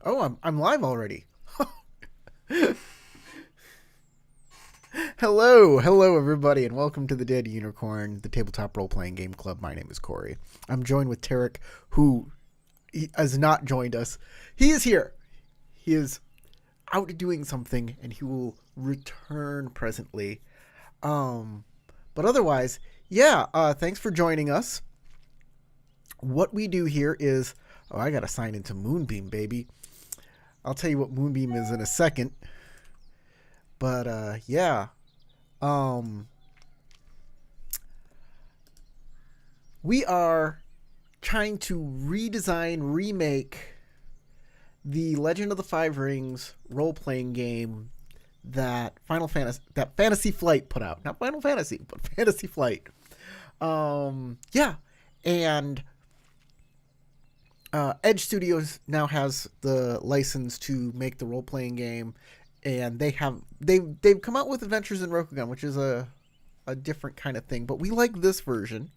Oh, I'm live already. Hello everybody, and welcome to the Dead Unicorn, the tabletop role-playing game club. My name is Corey. I'm joined with Tarek, who has not joined us. He is here. He is out doing something, and he will return presently. But otherwise, yeah. Thanks for joining us. What we do here is, I gotta sign into Moonbeam, baby. I'll tell you what Moonbeam is in a second. But yeah. We are trying to remake the Legend of the Five Rings role-playing game that Fantasy Flight put out. Not Final Fantasy, but Fantasy Flight. Yeah. And Edge Studios now has the license to make the role-playing game, and they've come out with Adventures in Rokugan, which is a different kind of thing. But we like this version,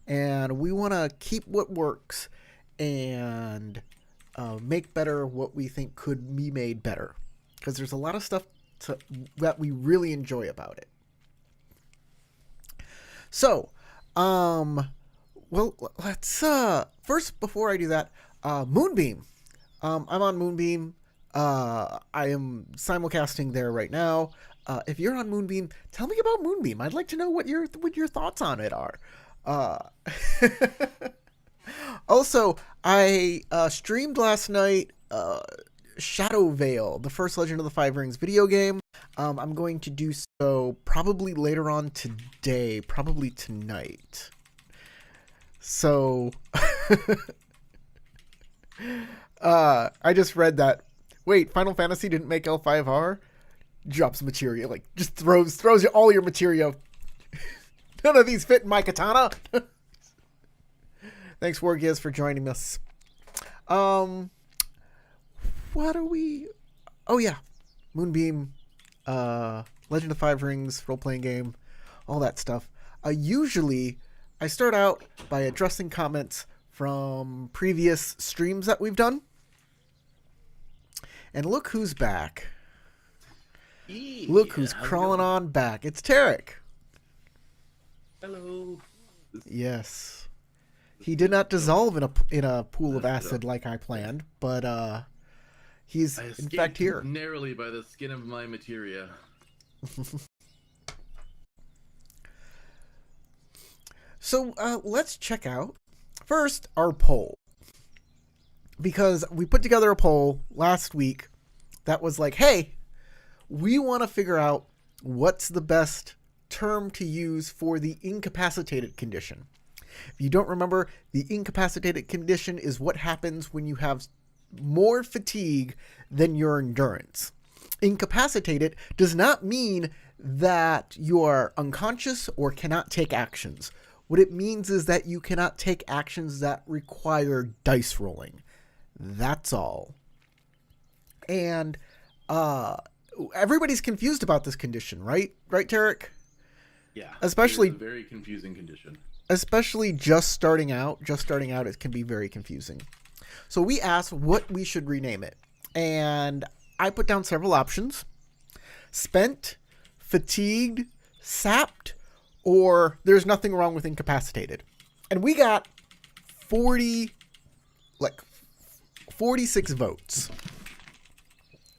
and we want to keep what works and make better what we think could be made better, because there's a lot of stuff that we really enjoy about it. So, well, let's first, before I do that, Moonbeam. I'm on Moonbeam. I am simulcasting there right now. If you're on Moonbeam, tell me about Moonbeam. I'd like to know what your thoughts on it are. Also, I streamed last night Shadow Veil, the first Legend of the Five Rings video game. I'm going to do so probably later on today, probably tonight. So, I just read that. Wait, Final Fantasy didn't make L5R? Drops material, like just throws you all your material. None of these fit in my katana. Thanks, Wargiz, for joining us. What are we? Oh yeah, Moonbeam, Legend of Five Rings role-playing game, all that stuff. Usually, I start out by addressing comments from previous streams that we've done. And look who's back. Look who's crawling on back. It's Tarek. Hello. Yes. He did not dissolve in a pool of acid like I planned, but he's in fact here. Narrowly by the skin of my materia. So let's check out first our poll, because we put together a poll last week that was like, hey, we want to figure out what's the best term to use for the incapacitated condition. If you don't remember, the incapacitated condition is what happens when you have more fatigue than your endurance. Incapacitated does not mean that you are unconscious or cannot take actions. What it means is that you cannot take actions that require dice rolling. That's all. And everybody's confused about this condition, right? Right, Tarek? Yeah. Especially it's a very confusing condition. Especially just starting out. It can be very confusing. So we asked what we should rename it. And I put down several options. Spent, fatigued, sapped, or there's nothing wrong with incapacitated. And we got 46 votes.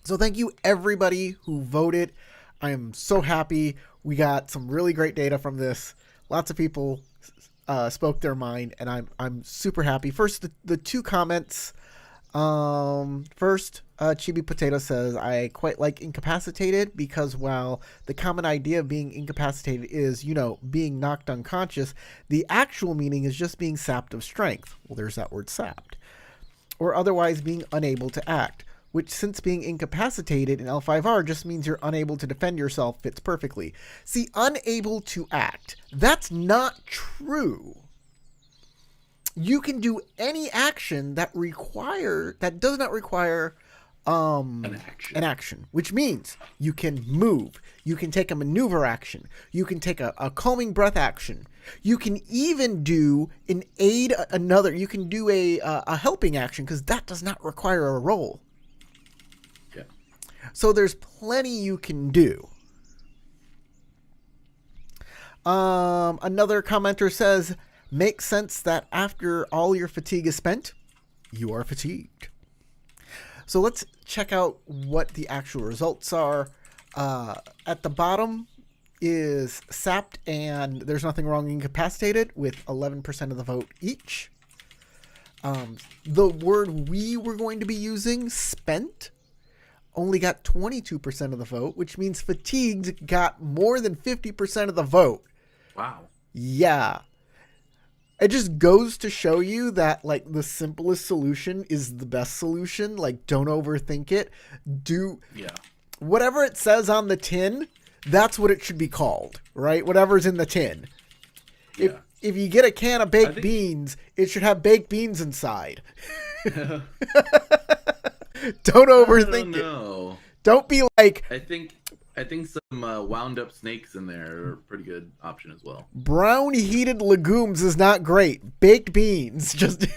So thank you everybody who voted. I am so happy. We got some really great data from this. Lots of people spoke their mind, and I'm super happy. First, the two comments. First, Chibi Potato says, I quite like incapacitated because while the common idea of being incapacitated is, being knocked unconscious, the actual meaning is just being sapped of strength. Well, there's that word sapped. Or otherwise being unable to act, which, since being incapacitated in L5R just means you're unable to defend yourself, fits perfectly. See, unable to act. That's not true. You can do any action that does not require an action, which means you can move, you can take a maneuver action, you can take a calming breath action, you can even do you can do a helping action, because that does not require a roll. So there's plenty you can do. Another commenter says, makes sense that after all your fatigue is spent, you are fatigued. So let's check out what the actual results are. At the bottom is sapped and there's nothing wrong incapacitated with 11% of the vote each. The word we were going to be using, spent, only got 22% of the vote, which means fatigued got more than 50% of the vote. Wow. Yeah. It just goes to show you that, like, the simplest solution is the best solution. Like, don't overthink it. Do whatever it says on the tin, that's what it should be called, right? Whatever's in the tin. Yeah. If you get a can of baked beans, it should have baked beans inside. Don't overthink it. Don't be like... I think some wound up snakes in there are a pretty good option as well. Brown heated legumes is not great. Baked beans. Just...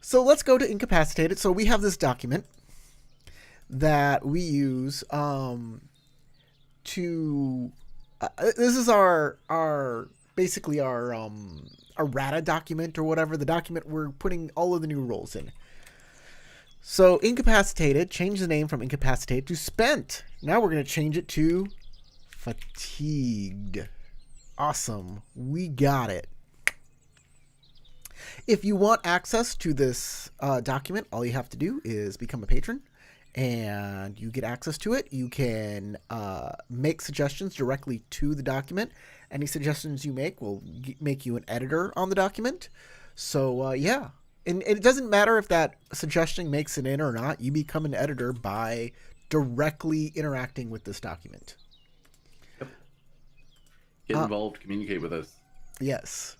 So let's go to incapacitated. So we have this document that we use to... this is our basically our errata document or whatever, the document we're putting all of the new roles in. So incapacitated, change the name from incapacitated to spent. Now we're going to change it to fatigued. Awesome. We got it. If you want access to this document, all you have to do is become a patron. And you get access to it. You can make suggestions directly to the document. Any suggestions you make will make you an editor on the document. So, yeah. And it doesn't matter if that suggestion makes it in or not. You become an editor by directly interacting with this document. Yep. Get involved. Communicate with us. Yes.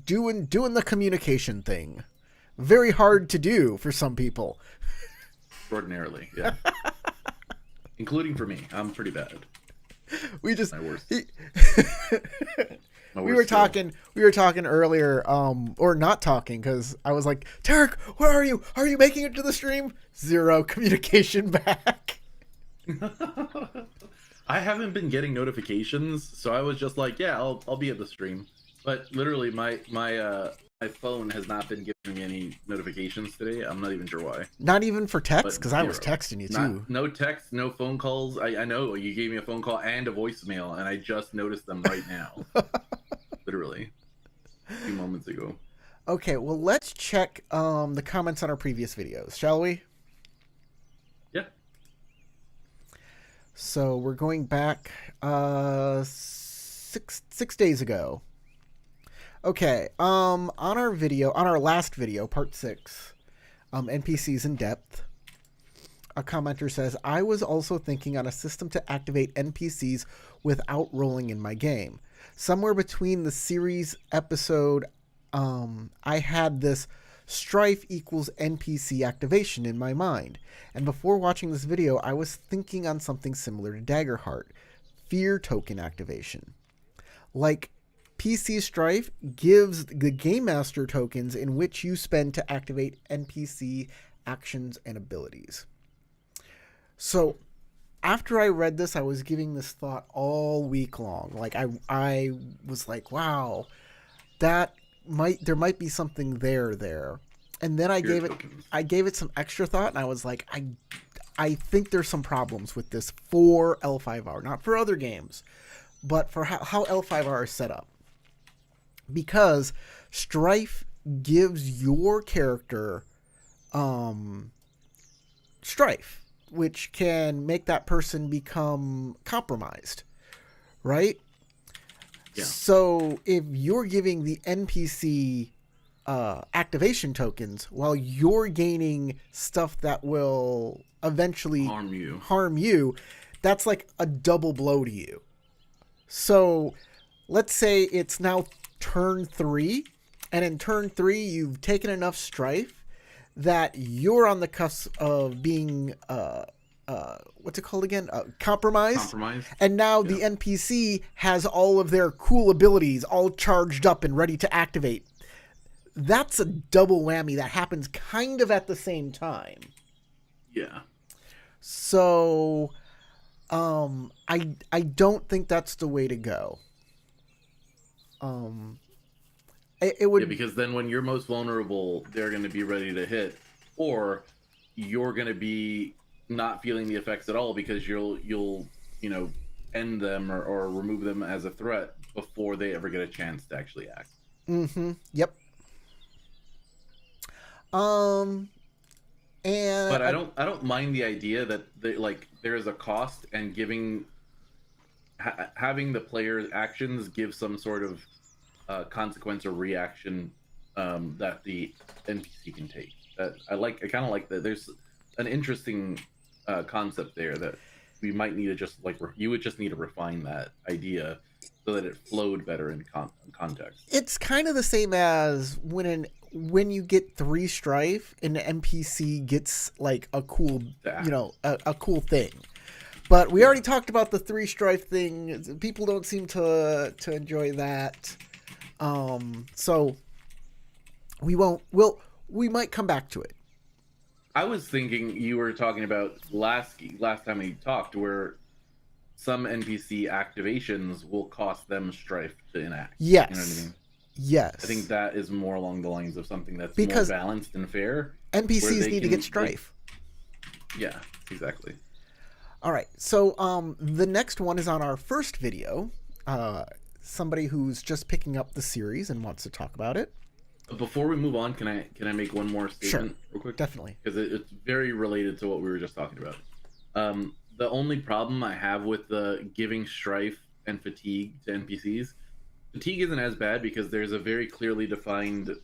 Doing the communication thing. Very hard to do for some people. Extraordinarily, yeah. Including for me. I'm pretty bad. We just my worst. We were talking earlier, or not talking, because I was like, Tarek, where are you? Are you making it to the stream? Zero communication back. I haven't been getting notifications, so I was just like, yeah, I'll be at the stream. But literally, my phone has not been giving me any notifications today. I'm not even sure why. Not even for text? Because I was texting you too. No text, no phone calls. I know you gave me a phone call and a voicemail, and I just noticed them right now. Literally. A few moments ago. Okay, well, let's check the comments on our previous videos, shall we? Yeah. So we're going back 6 days ago. Okay, on our last video, part 6, NPCs in depth, a commenter says, I was also thinking on a system to activate NPCs without rolling in my game. Somewhere between the series episode, I had this strife equals NPC activation in my mind. And before watching this video, I was thinking on something similar to Daggerheart, fear token activation. Like, PC Strife gives the Game Master tokens in which you spend to activate NPC actions and abilities. So after I read this, I was giving this thought all week long. Like I was like, wow, there might be something there. And then I gave it some extra thought, and I was like, I think there's some problems with this for L5R, not for other games, but for how L5R is set up. Because Strife gives your character Strife, which can make that person become compromised, right? Yeah. So if you're giving the NPC activation tokens while you're gaining stuff that will eventually harm you, that's like a double blow to you. So let's say it's now turn 3, and in turn 3 you've taken enough strife that you're on the cusp of being what's it called again, compromised. And now the NPC has all of their cool abilities all charged up and ready to activate. That's a double whammy that happens kind of at the same time. Yeah. So I don't think that's the way to go. Um, it Yeah, would. because then when you're most vulnerable, they're going to be ready to hit, or you're going to be not feeling the effects at all because you'll you know end them or remove them as a threat before they ever get a chance to actually act. Mm-hmm. Yep. Um, and But I don't mind the idea that like there is a cost and having the player's actions give some sort of consequence or reaction that the NPC can take. That I kind of like that. There's an interesting concept there that we might need to just like you would just need to refine that idea so that it flowed better in context. it's kind of the same as when you get 3 strife and the NPC gets like a cool, Yeah. a cool thing. But we Yeah. already talked about the 3 strife thing. People don't seem to enjoy that. So we won't. We might come back to it. I was thinking you were talking about last time we talked, where some NPC activations will cost them strife to enact. You know what I Yes. mean? I think Yes. that is more along the lines of something that's more Because balanced and fair, where NPCs they need to get can, strife. yeah, exactly. All right. So the next one is on our first video. Uh, Somebody who's just picking up the series and wants to talk about it. Before we move on, can I make one more Sure. statement real quick? Definitely. Because it's very related to what we were just talking about. The only problem I have with the giving strife and fatigue to NPCs, fatigue isn't as bad because there's a very clearly defined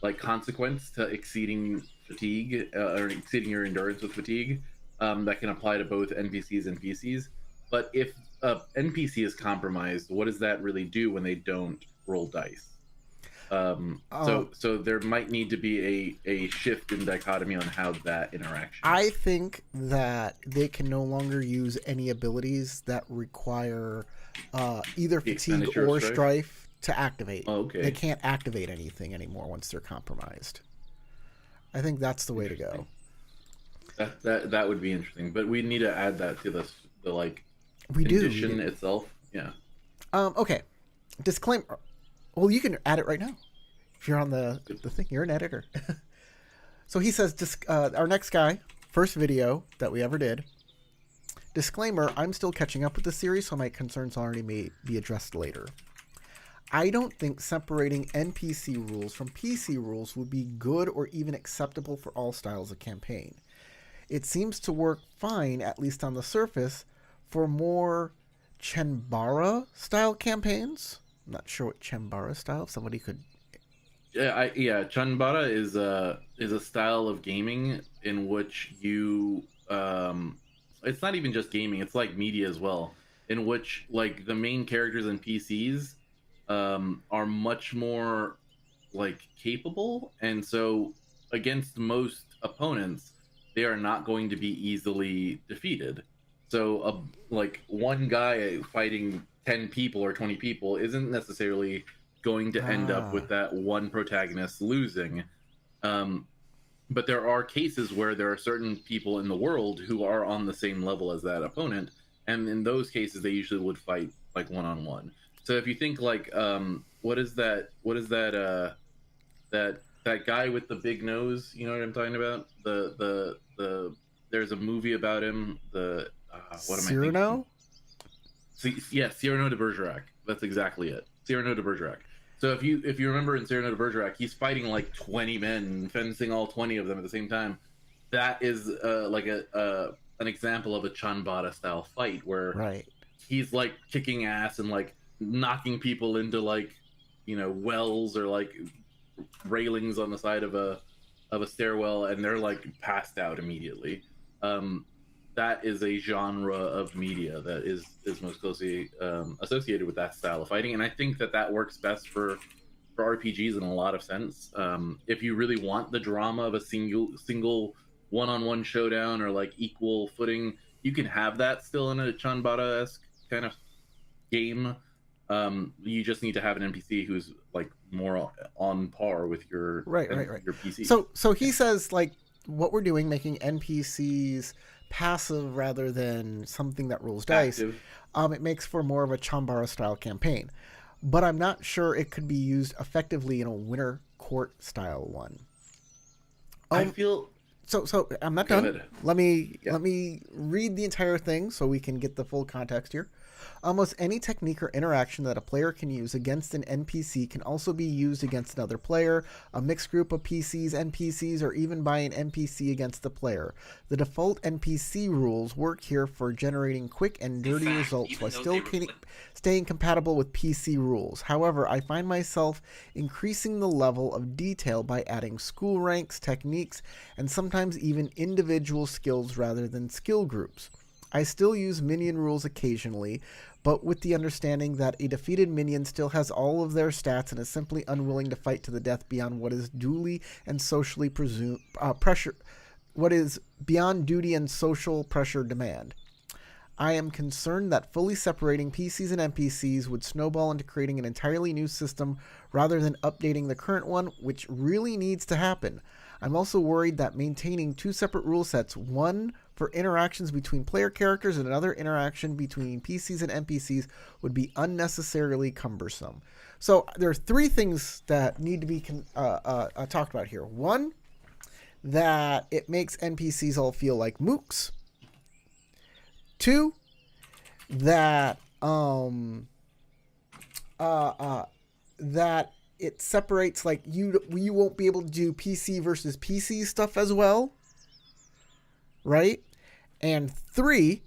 like consequence to exceeding fatigue or exceeding your endurance with fatigue that can apply to both NPCs and PCs. But if a NPC is compromised, what does that really do when they don't roll dice? Um, So there might need to be a shift in dichotomy on how that interaction I works. think that they can no longer use any abilities that require either The fatigue expenditure of or strife. strife to activate. Oh, They okay, can't activate anything anymore once they're compromised. I think that's the way to interesting. go. That would be interesting, but we need to add that to the like We do. We do. condition itself. Yeah. Okay. Disclaimer. Well, you can add it right now. If you're on Good. the thing, you're an editor. So he says, our next guy, first video that we ever did. Disclaimer, I'm still catching up with the series, so my concerns already may be addressed later. I don't think separating NPC rules from PC rules would be good or even acceptable for all styles of campaign. It seems to work fine, at least on the surface, for more Chenbara style campaigns. I'm not sure what Chenbara style, if somebody could. Yeah, Chanbara is a style of gaming in which you it's not even just gaming, it's like media as well, in which like the main characters and PCs are much more like capable, and so against most opponents they are not going to be easily defeated. So like one guy fighting 10 people or 20 people isn't necessarily going to end up Ah. with that one protagonist losing. Um, but there are cases where there are certain people in the world who are on the same level as that opponent, and in those cases, they usually would fight like one on one. So if you think like, what is that guy with the big nose? You know what I'm talking about? The there's a movie about him. The what am I thinking? Cyrano? Yeah, Cyrano de Bergerac. That's exactly it. Cyrano de Bergerac. So if you remember in Cyrano de Bergerac, he's fighting like 20 men, fencing all 20 of them at the same time. That is like a an example of a Chanbara style fight where Right. he's like kicking ass and like knocking people into like wells or like railings on the side of a stairwell, and they're like passed out immediately. Um, that is a genre of media that is most closely associated with that style of fighting, and I think that works best for RPGs in a lot of sense. If you really want the drama of a single one-on-one showdown or like equal footing, you can have that still in a Chanbara esque kind of game. You just need to have an NPC who's like more on par with your Right. your PC. So he Yeah. says like what we're doing, making NPCs passive rather than something that rolls dice, Active. it makes for more of a Chambara style campaign. But I'm not sure it could be used effectively in a Winter Court style one. I Um, feel. so I'm not Go done. ahead. Yeah. Let me read the entire thing so we can get the full context here. Almost any technique or interaction that a player can use against an NPC can also be used against another player, a mixed group of PCs, NPCs, or even by an NPC against the player. The default NPC rules work here for generating quick and dirty results while still staying compatible with PC rules. However, I find myself increasing the level of detail by adding school ranks, techniques, and sometimes even individual skills rather than skill groups. I still use minion rules occasionally, but with the understanding that a defeated minion still has all of their stats and is simply unwilling to fight to the death beyond what is duly and socially what is beyond duty and social pressure demand. I am concerned that fully separating PCs and NPCs would snowball into creating an entirely new system rather than updating the current one, which really needs to happen. I'm also worried that maintaining two separate rule sets, one for interactions between player characters and another interaction between PCs and NPCs, would be unnecessarily cumbersome. So there are three things that need to be talked about here. One, that it makes NPCs all feel like mooks. Two, that that it separates, like, you won't be able to do PC versus PC stuff as well, right? And three,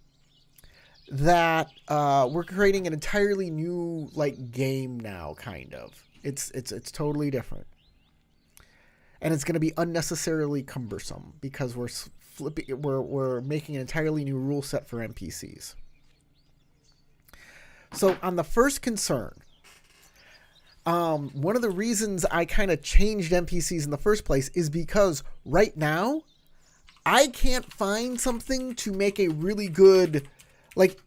that we're creating an entirely new, like, game now, kind of. It's totally different, and it's going to be unnecessarily cumbersome because we're making an entirely new rule set for NPCs. So on the first concern, one of the reasons I kind of changed NPCs in the first place is because right now I can't find something to make a really good, like,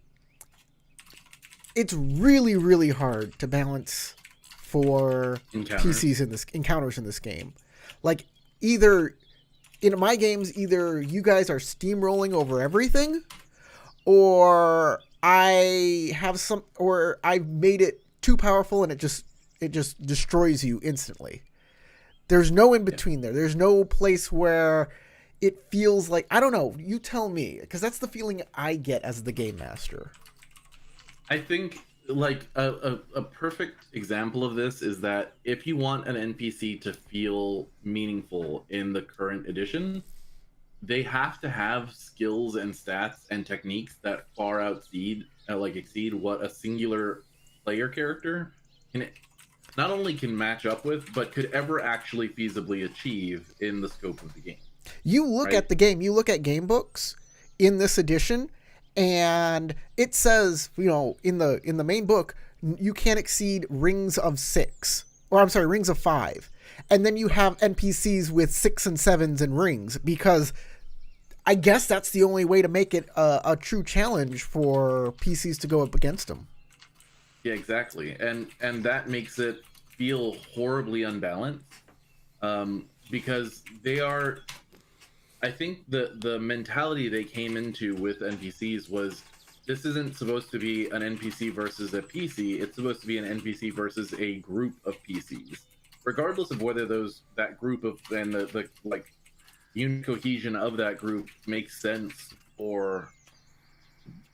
it's really, really hard to balance for PCs in this encounters in this game. Like, either in my games, either you guys are steamrolling over everything, or I've made it too powerful and it just destroys you instantly. There's no in between there. There's no place where it feels like, I don't know, you tell me, because that's the feeling I get as the game master. I think, like, a perfect example of this is that if you want an NPC to feel meaningful in the current edition, they have to have skills and stats and techniques that far exceed what a singular player character can not only can match up with, but could ever actually feasibly achieve in the scope of the game. You look at the game, you look at game books in this edition, and it says, in the main book, you can't exceed rings of 6, or I'm sorry, rings of 5. And then you have NPCs with 6 and 7s and rings, because I guess that's the only way to make it a true challenge for PCs to go up against them. Yeah, exactly. And that makes it feel horribly unbalanced, because they are, I think the mentality they came into with NPCs was, this isn't supposed to be an NPC versus a PC, it's supposed to be an NPC versus a group of PCs. Regardless of whether that group of, and the like, unit cohesion of that group makes sense for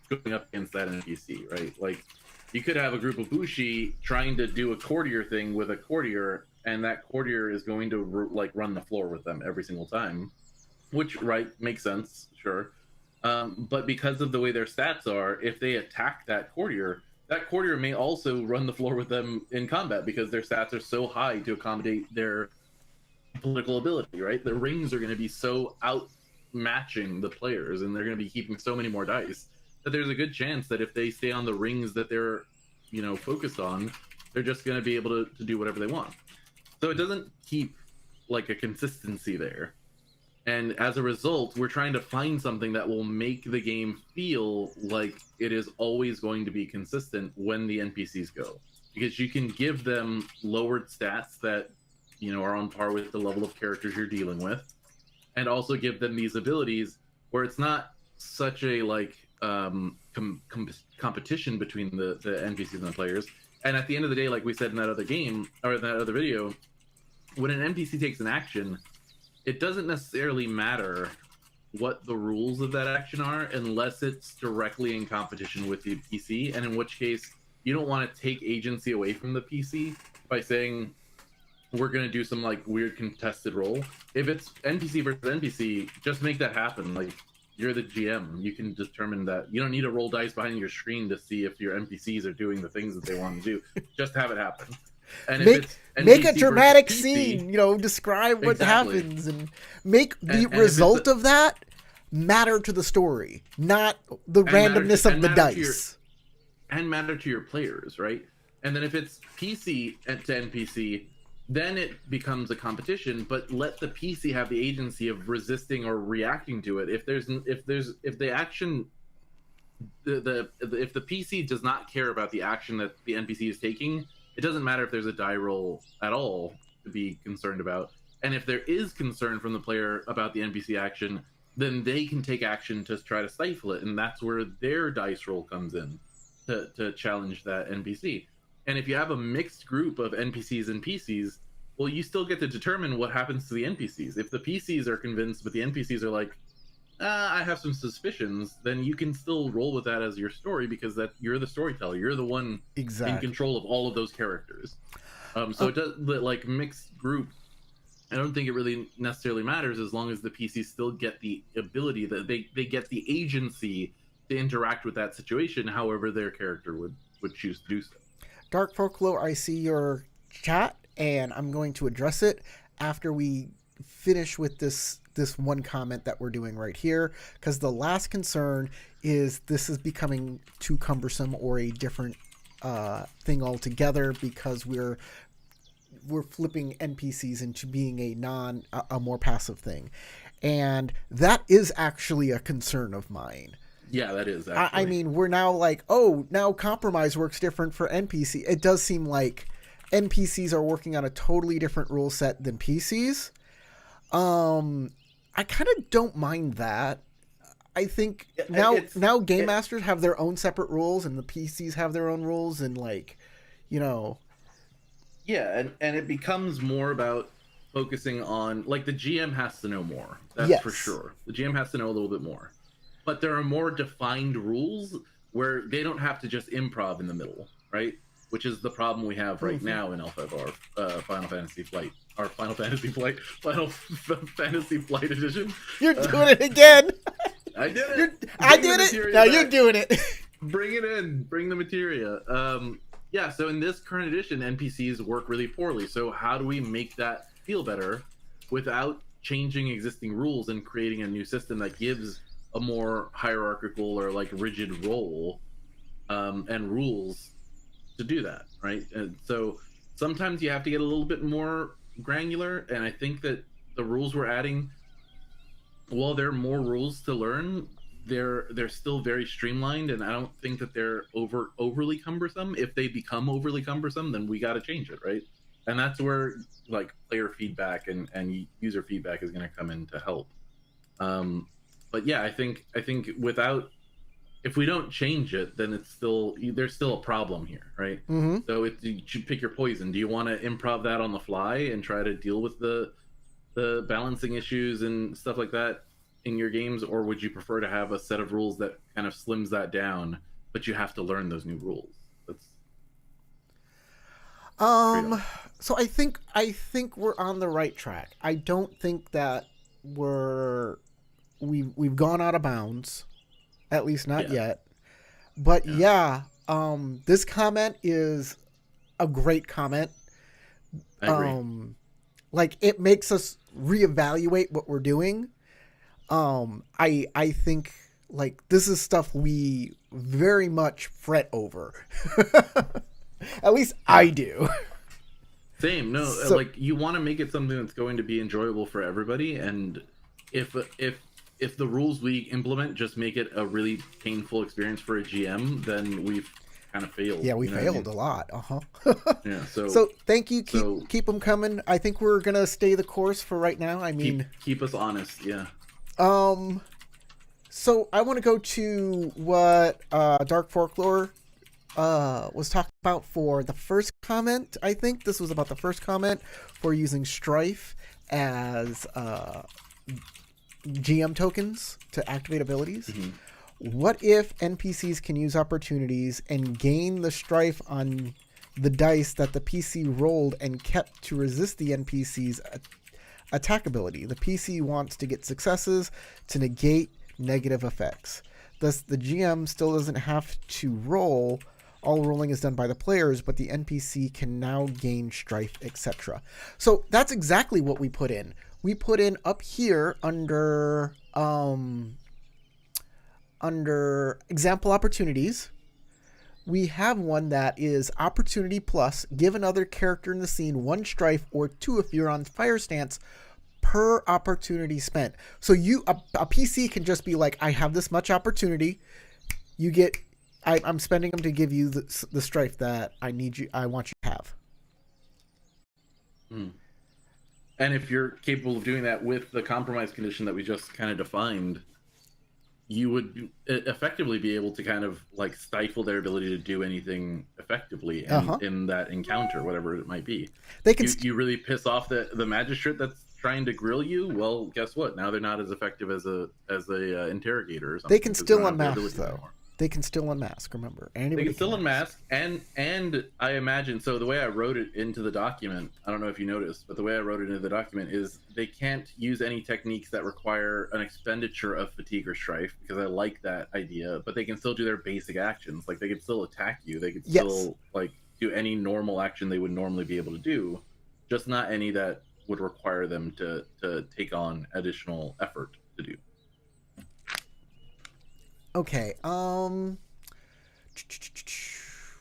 going up against that NPC, right? Like, you could have a group of Bushi trying to do a courtier thing with a courtier, and that courtier is going to run the floor with them every single time, which, right, makes sense, sure. But because of the way their stats are, if they attack that courtier may also run the floor with them in combat because their stats are so high to accommodate their political ability, right? The rings are going to be so outmatching the players, and they're going to be keeping so many more dice, that there's a good chance that if they stay on the rings that they're, focused on, they're just going to be able to do whatever they want. So it doesn't keep, like, a consistency there. And as a result, we're trying to find something that will make the game feel like it is always going to be consistent when the NPCs go. Because you can give them lowered stats that, are on par with the level of characters you're dealing with. and also give them these abilities where it's not such a like competition between the NPCs and the players. And at the end of the day, like we said in that other game or that other video, when an NPC takes an action, it doesn't necessarily matter what the rules of that action are unless it's directly in competition with the PC, and in which case you don't want to take agency away from the PC by saying we're going to do some like weird contested role. If it's NPC versus NPC, just make that happen. Like, you're the GM, you can determine that. You don't need to roll dice behind your screen to see if your NPCs are doing the things that they want to do. Just have it happen. And make a dramatic scene, describe what happens, and make the result of that matter to the story, not the randomness of the dice. And matter to your players, right? And then if it's PC to NPC, then it becomes a competition, but let the PC have the agency of resisting or reacting to it. If the action, if the PC does not care about the action that the NPC is taking, it doesn't matter if there's a die roll at all to be concerned about. And if there is concern from the player about the NPC action, then they can take action to try to stifle it, and that's where their dice roll comes in to challenge that NPC. And if you have a mixed group of NPCs and PCs, well, you still get to determine what happens to the NPCs. If the PCs are convinced, but the NPCs are like, I have some suspicions, then you can still roll with that as your story, because that you're the storyteller. You're the one in control of all of those characters. So it does, like, mixed group, I don't think it really necessarily matters as long as the PCs still get the ability, that they get the agency to interact with that situation however their character would choose to do so. Dark Folklore, I see your chat, and I'm going to address it after we finish with this one comment that we're doing right here, because the last concern is this is becoming too cumbersome or a different thing altogether, because we're flipping NPCs into being a more passive thing, and that is actually a concern of mine. Yeah, that is actually. I mean, we're now like, now compromise works different for NPC. It does seem like NPCs are working on a totally different rule set than PCs. I kind of don't mind that. I think now game masters have their own separate rules, and the PCs have their own rules, and Yeah, and it becomes more about focusing on, like, the GM has to know more. That's for sure. The GM has to know a little bit more. But there are more defined rules where they don't have to just improv in the middle, right? Which is the problem we have right now in L5R, Final Fantasy Flight Edition. You're doing it again. I did it. I did it. Now you're doing it. Bring it in. Bring the materia. Yeah, so in this current edition, NPCs work really poorly. So how do we make that feel better without changing existing rules and creating a new system that gives a more hierarchical or like rigid role and rules to do that, right? And so sometimes you have to get a little bit more granular, and I think that the rules we're adding, while there are more rules to learn, they're still very streamlined, and I don't think that they're overly cumbersome. If they become overly cumbersome, then we got to change it, right? And that's where like player feedback and user feedback is going to come in to help. But yeah, I think if we don't change it, then there's still a problem here, right? Mm-hmm. So you should pick your poison. Do you want to improv that on the fly and try to deal with the balancing issues and stuff like that in your games, or would you prefer to have a set of rules that kind of slims that down, but you have to learn those new rules? That's so I think we're on the right track. I don't think that we've gone out of bounds, at least not yet. But this comment is a great comment. I agree. Like, it makes us reevaluate what we're doing. I think, like, this is stuff we very much fret over. At least I do. Same. No, So, like, you want to make it something that's going to be enjoyable for everybody, and if the rules we implement just make it a really painful experience for a GM, then we've kind of failed. Yeah, we you know failed what a lot. Yeah. So thank you. Keep them coming. I think we're gonna stay the course for right now. I mean, keep us honest. Yeah. So I want to go to what Dark Folklore was talking about for the first comment. I think this was about the first comment for using Strife as GM tokens to activate abilities. Mm-hmm. What if NPCs can use opportunities and gain the Strife on the dice that the PC rolled and kept to resist the NPC's attack ability? The PC wants to get successes to negate negative effects. Thus, the GM still doesn't have to roll. All rolling is done by the players, but the NPC can now gain Strife, etc. So that's exactly what we put in. We put in up here under example opportunities. We have one that is opportunity plus. Give another character in the scene 1 Strife or 2 if you're on fire stance per opportunity spent. So a PC can just be like, I have this much opportunity. You get, I'm spending them to give you the Strife that I want you to have. And if you're capable of doing that with the compromise condition that we just kind of defined, you would effectively be able to kind of like stifle their ability to do anything effectively in that encounter, whatever it might be. They can you really piss off the magistrate that's trying to grill you. Well, guess what? Now they're not as effective as a interrogator or something. They can still unmask though. They can still unmask. Remember, anybody they can still unmask, and I imagine. So the way I wrote it into the document, I don't know if you noticed, but the way I wrote it into the document is they can't use any techniques that require an expenditure of fatigue or strife, because I like that idea. But they can still do their basic actions. Like they can still attack you. They could still like do any normal action they would normally be able to do, just not any that would require them to take on additional effort to do. Okay.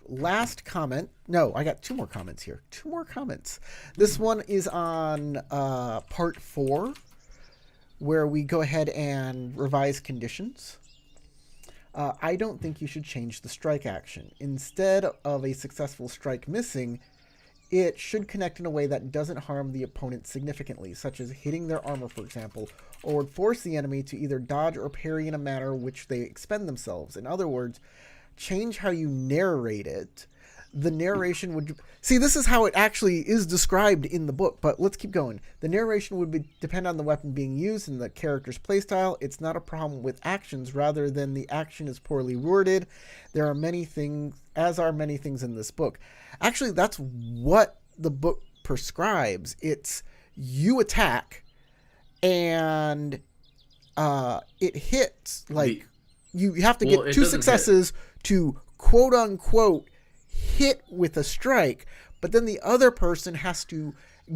Last comment. No, I got 2 more comments here. 2 more comments. This one is on part 4, where we go ahead and revise conditions. I don't think you should change the strike action. Instead of a successful strike missing, it should connect in a way that doesn't harm the opponent significantly, such as hitting their armor, for example, or would force the enemy to either dodge or parry in a manner which they expend themselves. In other words, change how you narrate it. The narration would... See, this is how it actually is described in the book, but let's keep going. The narration would depend on the weapon being used and the character's playstyle. It's not a problem with actions, rather than the action is poorly worded. There are many things, as are many things in this book. Actually, that's what the book prescribes. It's you attack, and it hits. Like, you have to get 2 successes to quote-unquote hit with a strike, but then the other person has to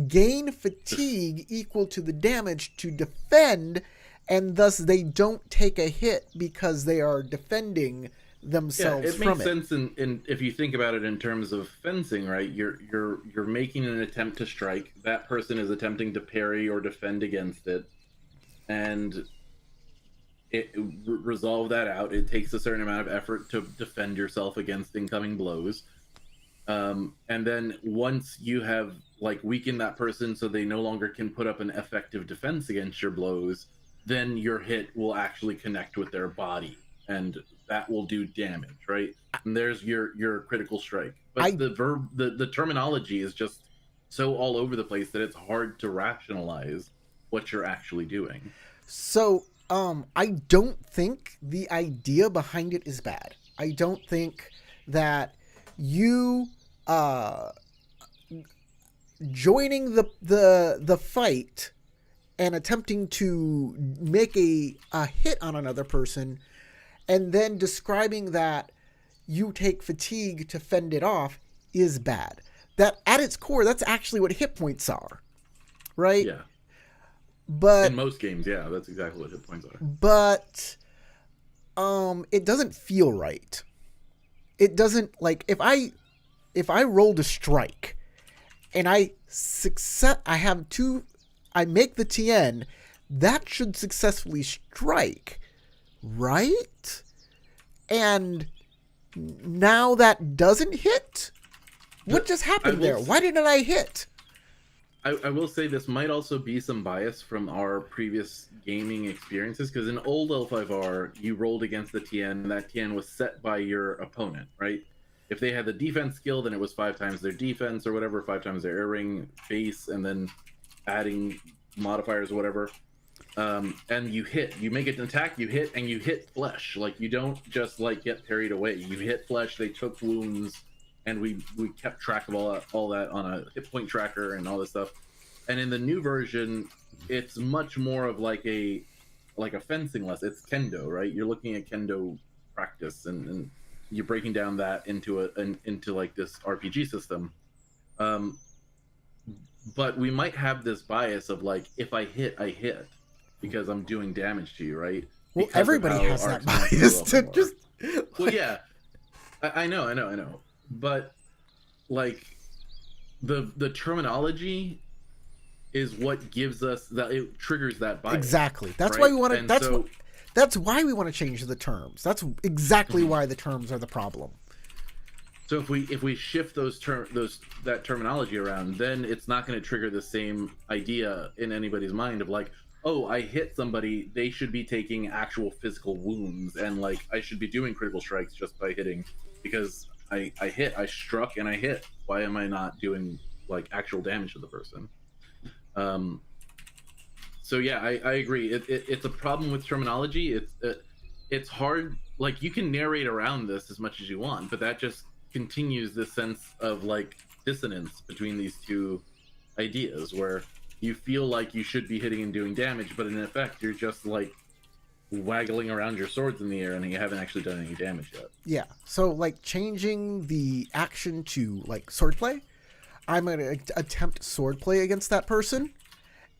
gain fatigue equal to the damage to defend, and thus they don't take a hit because they are defending themselves from it. It makes sense in if you think about it in terms of fencing, right? You're making an attempt to strike. That person is attempting to parry or defend against it, and resolve that out. It takes a certain amount of effort to defend yourself against incoming blows. And then once you have like weakened that person so they no longer can put up an effective defense against your blows, then your hit will actually connect with their body, and that will do damage, right? And there's your critical strike. But the terminology is just so all over the place that it's hard to rationalize what you're actually doing. So I don't think the idea behind it is bad. I don't think that you joining the fight and attempting to make a hit on another person and then describing that you take fatigue to fend it off is bad. That at its core, that's actually what hit points are, right? Yeah. But in most games, yeah, that's exactly what hit points are. But it doesn't feel right. It doesn't, like, if I rolled a strike and I make the TN, that should successfully strike, right? And Now that doesn't hit? What just happened there? Why didn't I hit? I will say this might also be some bias from our previous gaming experiences, because in old L5R, you rolled against the TN, and that TN was set by your opponent, right? If they had the defense skill, then it was 5 times their defense or whatever, 5 times their air ring base, and then adding modifiers or whatever. And you make an attack, you hit, and you hit flesh. Like, you don't just like get parried away. You hit flesh, they took wounds, and we kept track of all that on a hit point tracker and all this stuff. And in the new version, it's much more of like a fencing lesson. It's kendo, right? You're looking at kendo practice, and you're breaking down that into into like this RPG system. But we might have this bias of like, if I hit because I'm doing damage to you, right? Well, because everybody has that bias to just. Well, yeah, I know, but like the terminology is what gives us that, it triggers that bias. Exactly. That's right? why we want to. And That's why we want to change the terms. That's exactly why the terms are the problem. So if we shift that terminology around, then it's not going to trigger the same idea in anybody's mind of like, oh, I hit somebody, they should be taking actual physical wounds, and like I should be doing critical strikes just by hitting, because I struck and I hit. Why am I not doing like actual damage to the person? So yeah, I agree. It's a problem with terminology. It's hard. Like, you can narrate around this as much as you want, but that just continues this sense of like dissonance between these two ideas, where you feel like you should be hitting and doing damage, but in effect you're just like waggling around your swords in the air and you haven't actually done any damage yet. Yeah. So like changing the action to like swordplay, I'm going to attempt swordplay against that person.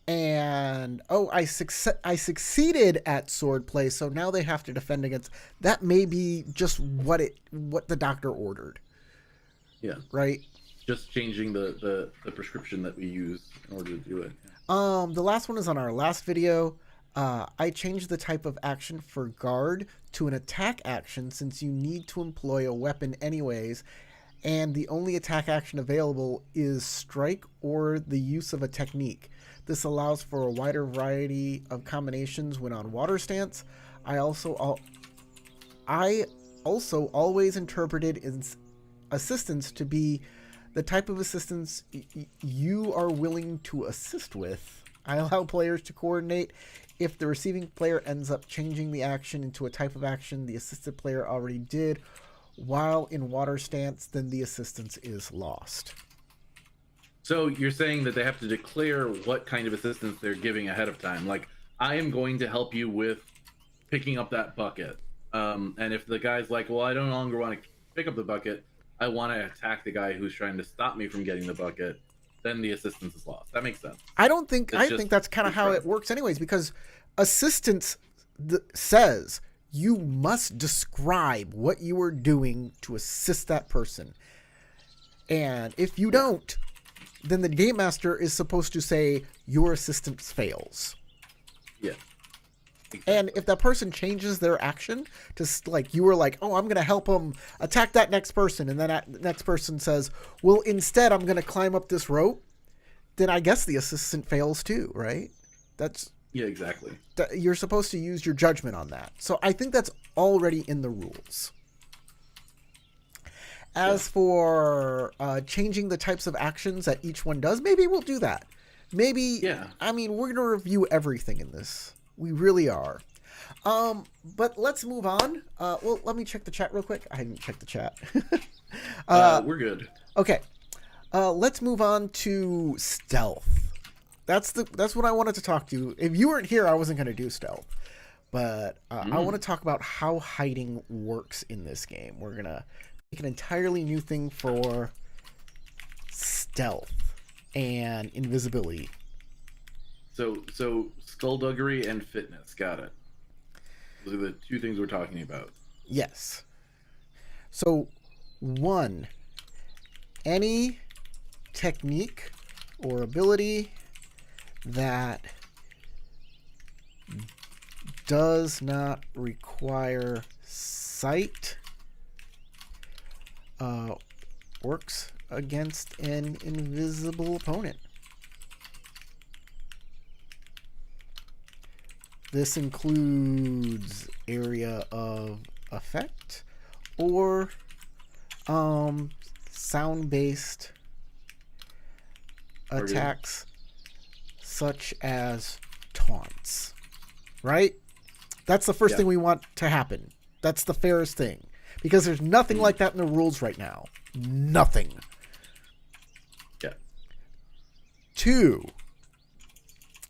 And I succeeded at swordplay, so now they have to defend against. That may be just what the doctor ordered. Yeah. Right. Just changing the prescription that we use in order to do it. The last one is on our last video. I changed the type of action for guard to an attack action, since you need to employ a weapon anyways, and the only attack action available is strike or the use of a technique. This allows for a wider variety of combinations when on water stance. I also always interpreted assistance to be the type of assistance you are willing to assist with. I allow players to coordinate. If the receiving player ends up changing the action into a type of action the assisted player already did while in water stance, then the assistance is lost. So you're saying that they have to declare what kind of assistance they're giving ahead of time. Like, I am going to help you with picking up that bucket. And if the guy's like, well, I no longer want to pick up the bucket, I want to attack the guy who's trying to stop me from getting the bucket, then the assistance is lost. That makes sense. I think that's kind of how it works anyways, because assistance says you must describe what you are doing to assist that person. And if you don't, then the game master is supposed to say your assistance fails. Yeah. Exactly. And if that person changes their action to like, you were like, oh, I'm going to help them attack that next person, and then that next person says, well, instead I'm going to climb up this rope, then I guess the assistant fails too, right? Yeah, exactly. You're supposed to use your judgment on that. So I think that's already in the rules. As for changing the types of actions that each one does, maybe we'll do that. Maybe, yeah. I mean, we're going to review everything in this. We really are. But let's move on. Well, let me check the chat real quick. I didn't check the chat. We're good. Okay. Let's move on to stealth. That's what I wanted to talk to. If you weren't here, I wasn't going to do stealth. But I want to talk about how hiding works in this game. We're going to make an entirely new thing for stealth and invisibility. So skullduggery and fitness. Got it. Those are the two things we're talking about. Yes. So, 1, any technique or ability that does not require sight works against an invisible opponent. This includes area of effect or sound-based attacks such as taunts. Right? That's the first thing we want to happen. That's the fairest thing. Because there's nothing like that in the rules right now. Nothing. Yeah. 2.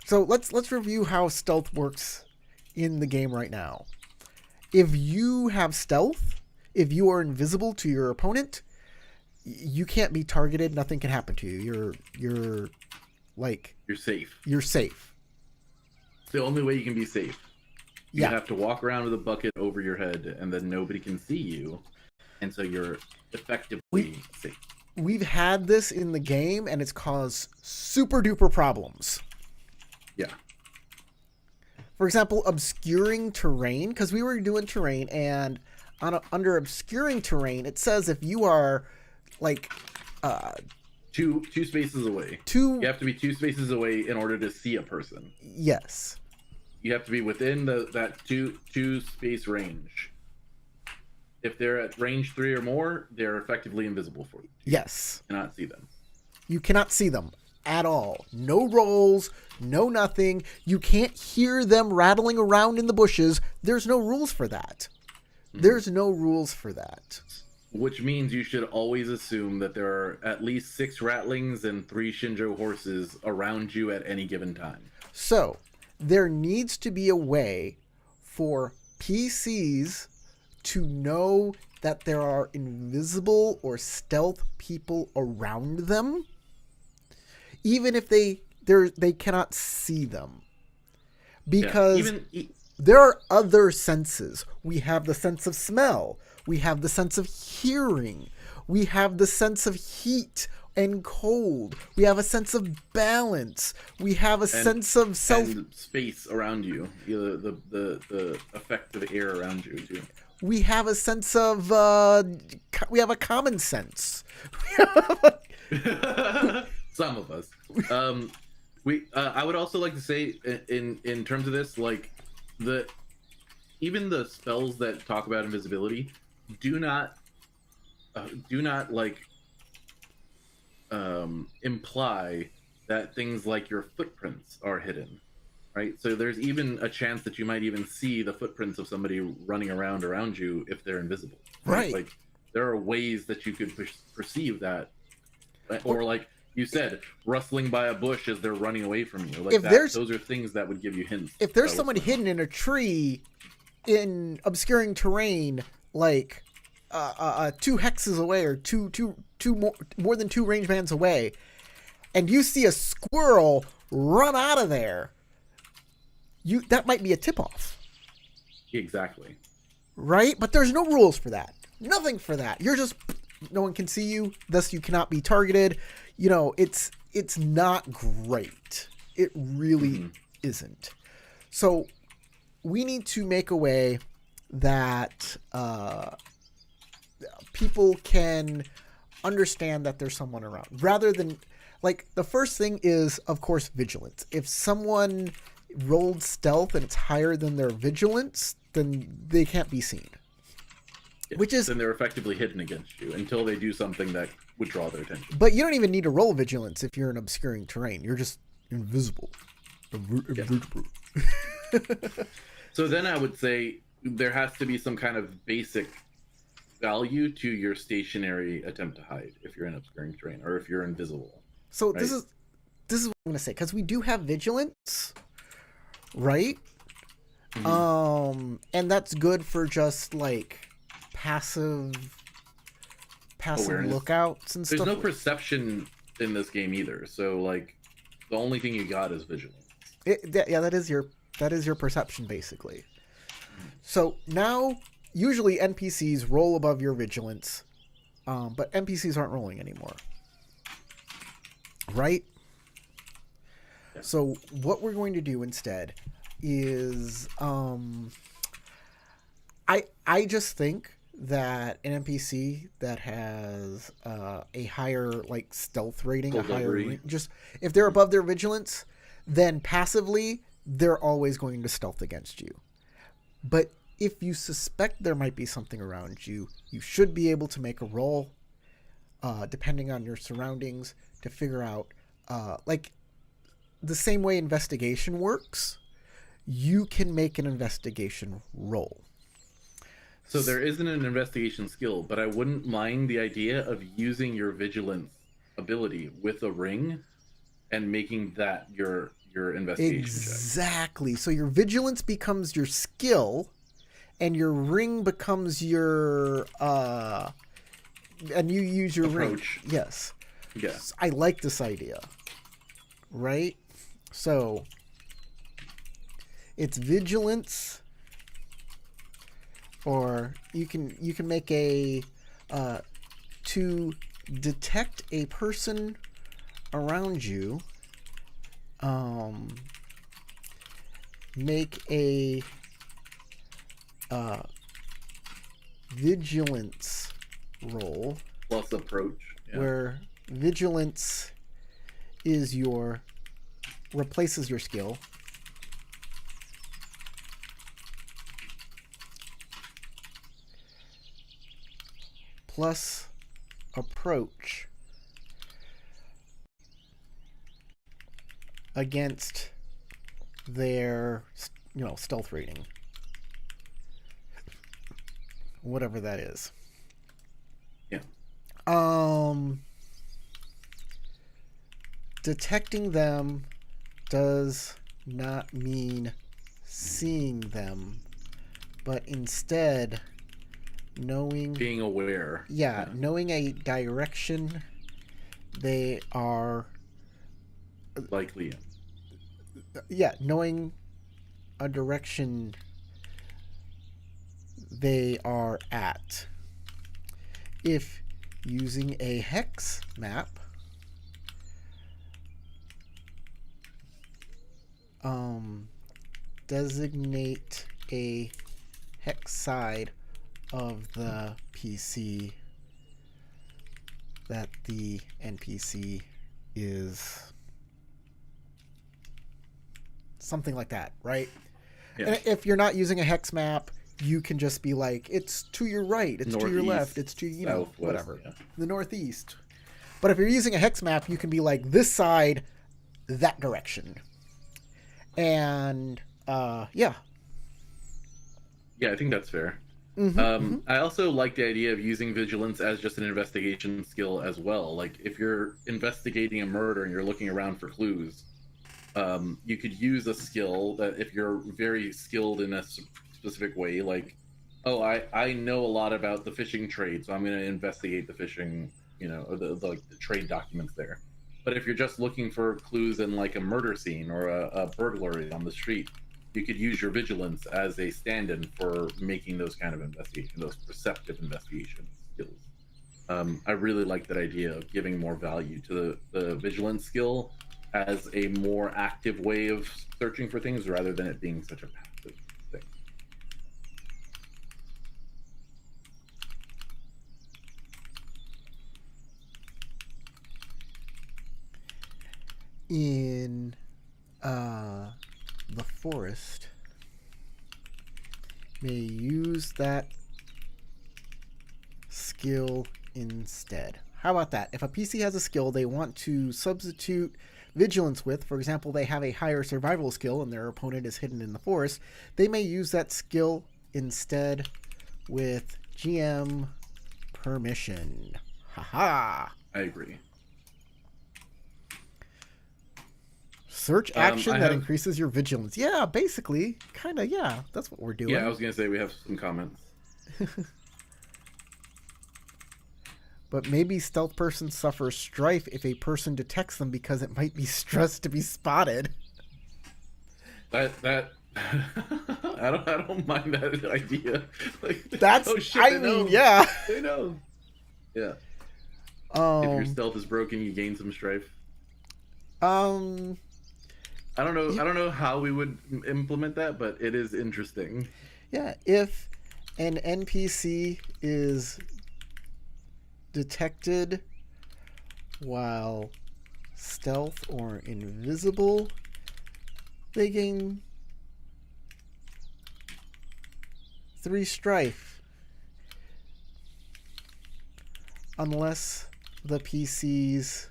So let's review how stealth works in the game right now. If you have stealth, if you are invisible to your opponent, you can't be targeted. Nothing can happen to you. You're safe. You're safe. It's the only way you can be safe. You Yeah. have to walk around with a bucket over your head, and then nobody can see you, and so you're effectively safe. We've had this in the game, and it's caused super duper problems. Yeah. For example, obscuring terrain, because we were doing terrain, and under obscuring terrain, it says if you are like two spaces away. You have to be 2 spaces away in order to see a person. Yes. You have to be within that two space range. If they're at range 3 or more, they're effectively invisible for you. Yes. You cannot see them. You cannot see them at all. No rolls, no nothing. You can't hear them rattling around in the bushes. There's no rules for that. There's no rules for that. Which means you should always assume that there are at least 6 rattlings and 3 Shinjo horses around you at any given time. So, there needs to be a way for PCs to know that there are invisible or stealth people around them, even if they cannot see them. Because there are other senses. We have the sense of smell. We have the sense of hearing. We have the sense of heat and cold. We have a sense of balance. We have a sense of self and space around you. The effect of air around you too. We have a sense of we have a common sense. Some of us. I would also like to say in terms of this, like even the spells that talk about invisibility do not like imply that things like your footprints are hidden, right? So there's even a chance that you might even see the footprints of somebody running around you if they're invisible, right? Like there are ways that you could perceive that, or like you said, rustling by a bush as they're running away from you, like those are things that would give you hints. If there's someone hidden in a tree in obscuring terrain, like 2 hexes away or more than 2 range bands away, and you see a squirrel run out of there, that might be a tip-off. Exactly. Right? But there's no rules for that. Nothing for that. You're just, no one can see you, thus you cannot be targeted. You know, it's not great. It really isn't. So we need to make a way that people can understand that there's someone around, rather than, like, the first thing is, of course, vigilance. If someone rolled stealth and it's higher than their vigilance, then they can't be seen. Yeah, which is, then they're effectively hidden against you until they do something that would draw their attention. But you don't even need to roll vigilance if you're in obscuring terrain. You're just invisible. Invisible. So then I would say there has to be some kind of basic value to your stationary attempt to hide if you're in obscuring terrain or if you're invisible. So right? this is what I'm gonna say, because we do have vigilance, right? And that's good for just like passive awareness. Lookouts and stuff. There's no perception in this game either, so like the only thing you got is vigilance. That is your perception basically. So now usually NPCs roll above your vigilance, but NPCs aren't rolling anymore, right? Yeah. So what we're going to do instead is I just think that an NPC that has a higher like stealth rating, a higher Skullduggery. just if they're above their vigilance, then passively they're always going to stealth against you. But if you suspect there might be something around you, you should be able to make a roll, depending on your surroundings, to figure out, like the same way investigation works. You can make an investigation roll. So there isn't an investigation skill, but I wouldn't mind the idea of using your vigilance ability with a ring and making that your investigation Exactly. So your vigilance becomes your skill, and your ring becomes your and you use your approach. ring. Yes. Yeah. I like this idea. Right? So it's vigilance, or you can make a to detect a person around you. Make a vigilance roll Plus approach. Yeah. where vigilance is your replaces your skill. Plus approach against their stealth rating, whatever that is. Yeah. Detecting them does not mean seeing them, but instead knowing, Being aware. knowing a direction they are, Likely. knowing a direction they are at. If using a hex map, designate a hex side of the PC that the NPC is, something like that, right? Yeah. And if you're not using a hex map, you can just be like, it's to your right, it's to your left, it's to, Southwest, whatever. Yeah. The northeast. But if you're using a hex map, you can be like, this side, that direction. And, yeah. Yeah, I think that's fair. Mm-hmm. I also like the idea of using vigilance as just an investigation skill as well. Like if you're investigating a murder and you're looking around for clues, you could use a skill that if you're very skilled in a specific way, like, oh, I know a lot about the fishing trade, so I'm going to investigate the fishing, or the trade documents there. But if you're just looking for clues in like a murder scene or a burglary on the street, you could use your vigilance as a stand-in for making those kind of investigations, those perceptive investigation skills. I really like that idea of giving more value to the vigilance skill as a more active way of searching for things rather than it being such a passive thing. In the forest, may use that skill instead. How about that? If a PC has a skill they want to substitute vigilance with, for example, they have a higher survival skill and their opponent is hidden in the forest, they may use that skill instead with GM permission. Haha. I agree. Search action that increases your vigilance. Yeah, basically. Kind of, yeah. That's what we're doing. Yeah, I was going to say we have some comments. But maybe stealth person suffers strife if a person detects them because it might be stressed to be spotted. That I don't mind that idea. Like, that's, oh shit, I mean, yeah. They know. Yeah. If your stealth is broken, you gain some strife. I don't know how we would implement that, but it is interesting. Yeah, if an NPC is detected while stealth or invisible, they gain 3 strife. Unless the PCs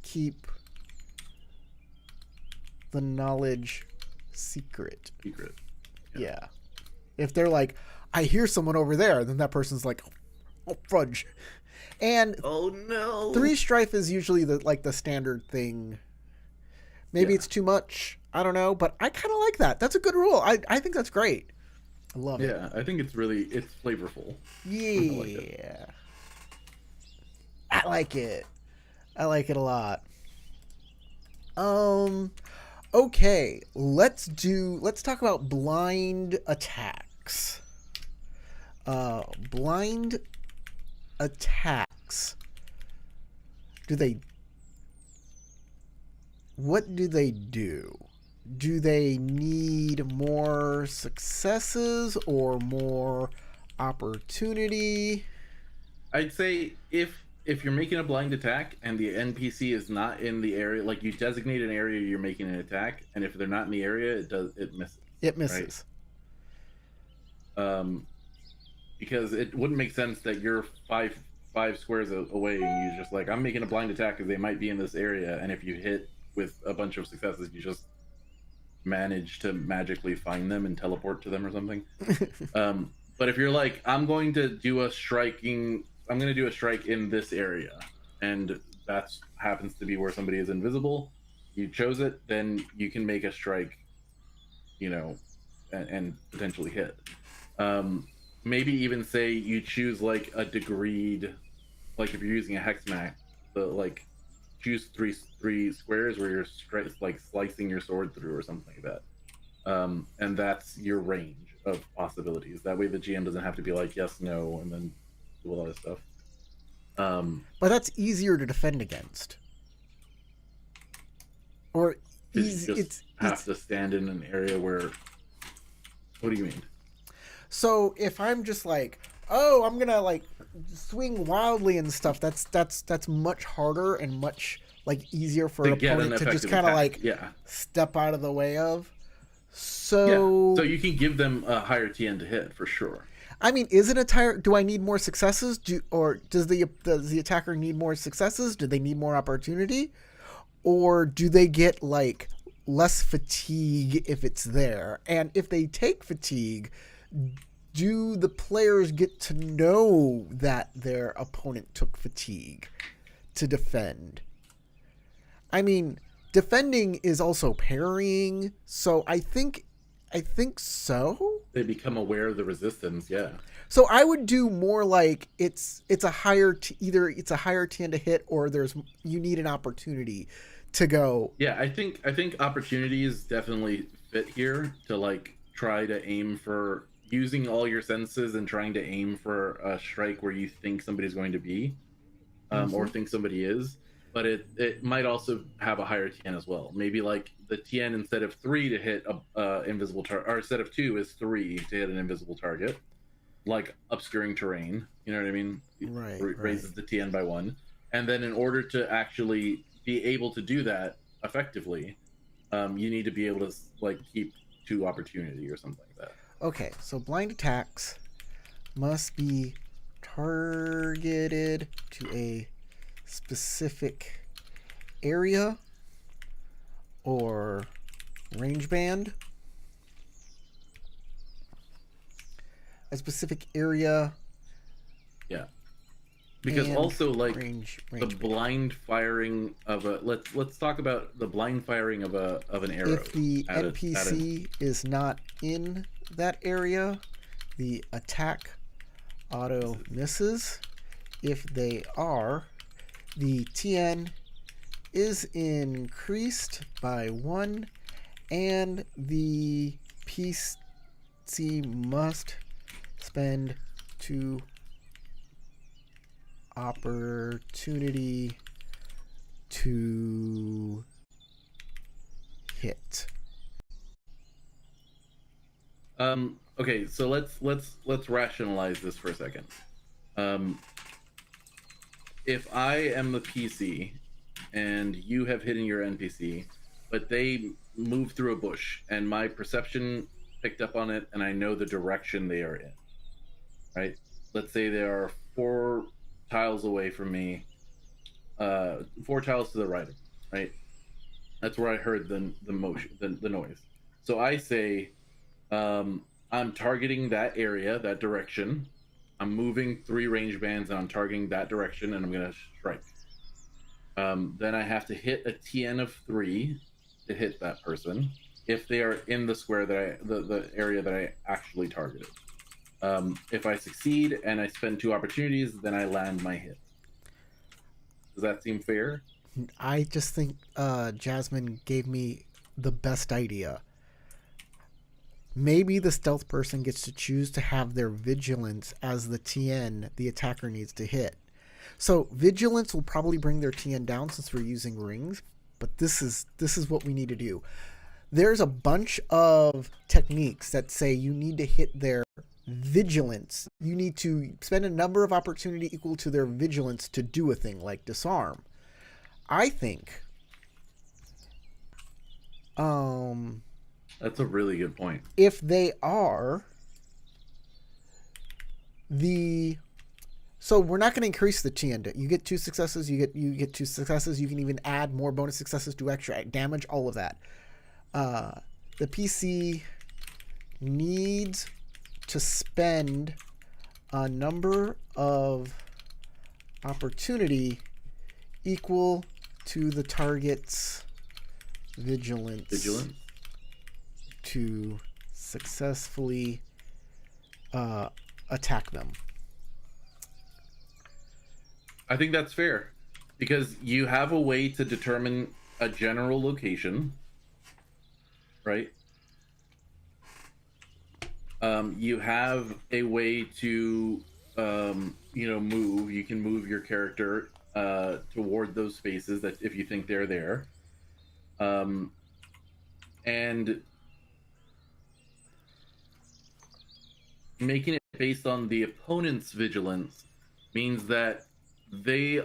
keep the knowledge secret. Yeah. If they're like, I hear someone over there, then that person's like, oh fudge. And oh no, 3 strife is usually the standard thing. Maybe it's too much. I don't know, but I kind of like that. That's a good rule. I think that's great. I love it. Yeah, I think it's flavorful. Yeah. I like it. I like it a lot. Okay, let's talk about blind attacks. Blind attacks. What do they do? Do they need more successes or more opportunity? I'd say if you're making a blind attack and the NPC is not in the area, like you designate an area you're making an attack, and if they're not in the area, it misses. It misses. Right? Because it wouldn't make sense that you're five squares away and you just like, I'm making a blind attack because they might be in this area, and if you hit with a bunch of successes, you just manage to magically find them and teleport to them or something. But if you're like, I'm going to do a strike in this area, and that happens to be where somebody is invisible, you chose it, then you can make a strike, and potentially hit. Maybe even say you choose like a degreed, like if you're using a hex max, choose three squares where you're slicing your sword through or something like that, and that's your range of possibilities. That way the GM doesn't have to be like yes, no, and then do a lot of stuff. But that's easier to defend against. Or it's to stand in an area where. What do you mean? So if I'm just like, oh, I'm gonna like swing wildly and stuff, that's much harder and much easier for an opponent to just kind of step out of the way of. So so you can give them a higher TN to hit for sure. I mean, is it a tire? Do I need more successes? Does the attacker need more successes? Do they need more opportunity, or do they get less fatigue if it's there? And if they take fatigue, do the players get to know that their opponent took fatigue to defend? I mean, defending is also parrying, so I think so. They become aware of the resistance, yeah. So I would do more like it's a higher either it's a higher TN to hit, or you need an opportunity to go. Yeah, I think opportunities definitely fit here to try to aim for using all your senses and trying to aim for a strike where you think somebody's going to be, or think somebody is. But it might also have a higher TN as well. Maybe the TN instead of 3 to hit a invisible target, or instead of 2 is 3 to hit an invisible target, like obscuring terrain. You know what I mean? Right. Raises the TN by 1, and then in order to actually be able to do that effectively, you need to be able to keep 2 opportunity or something like that. Okay, so blind attacks must be targeted to a specific area or range band. A specific area. Yeah. Because also range the blind firing of a let's talk about the blind firing of an arrow. If the NPC is not in that area, the attack auto misses. If they are, the TN is increased by 1, and the PC must spend 2 opportunity to hit. Okay, so let's rationalize this for a second. Um, if I am the PC and you have hidden your NPC, but they move through a bush and my perception picked up on it and I know the direction they are in, right? Let's say they are 4 tiles away from me, 4 tiles to the right of me, right? That's where I heard the motion, the noise. So I say, I'm targeting that area, that direction. I'm moving 3 range bands and I'm targeting that direction and I'm gonna strike. Then I have to hit a TN of 3 to hit that person if they are in the square that the area that I actually targeted. If I succeed and I spend 2 opportunities, then I land my hit. Does that seem fair? I just think Jasmine gave me the best idea. Maybe the stealth person gets to choose to have their vigilance as the TN the attacker needs to hit. So vigilance will probably bring their TN down since we're using rings, but this is what we need to do. There's a bunch of techniques that say you need to hit their vigilance. You need to spend a number of opportunity equal to their vigilance to do a thing like disarm. I think That's a really good point. if they are the so we're not going to increase the TN. You get 2 successes, you get 2 successes, you can even add more bonus successes to extra damage, all of that. The PC needs to spend a number of opportunity equal to the target's vigilance to successfully attack them. I think that's fair because you have a way to determine a general location, right? You have a way to, move. You can move your character toward those spaces that if you think they're there, and making it based on the opponent's vigilance means that they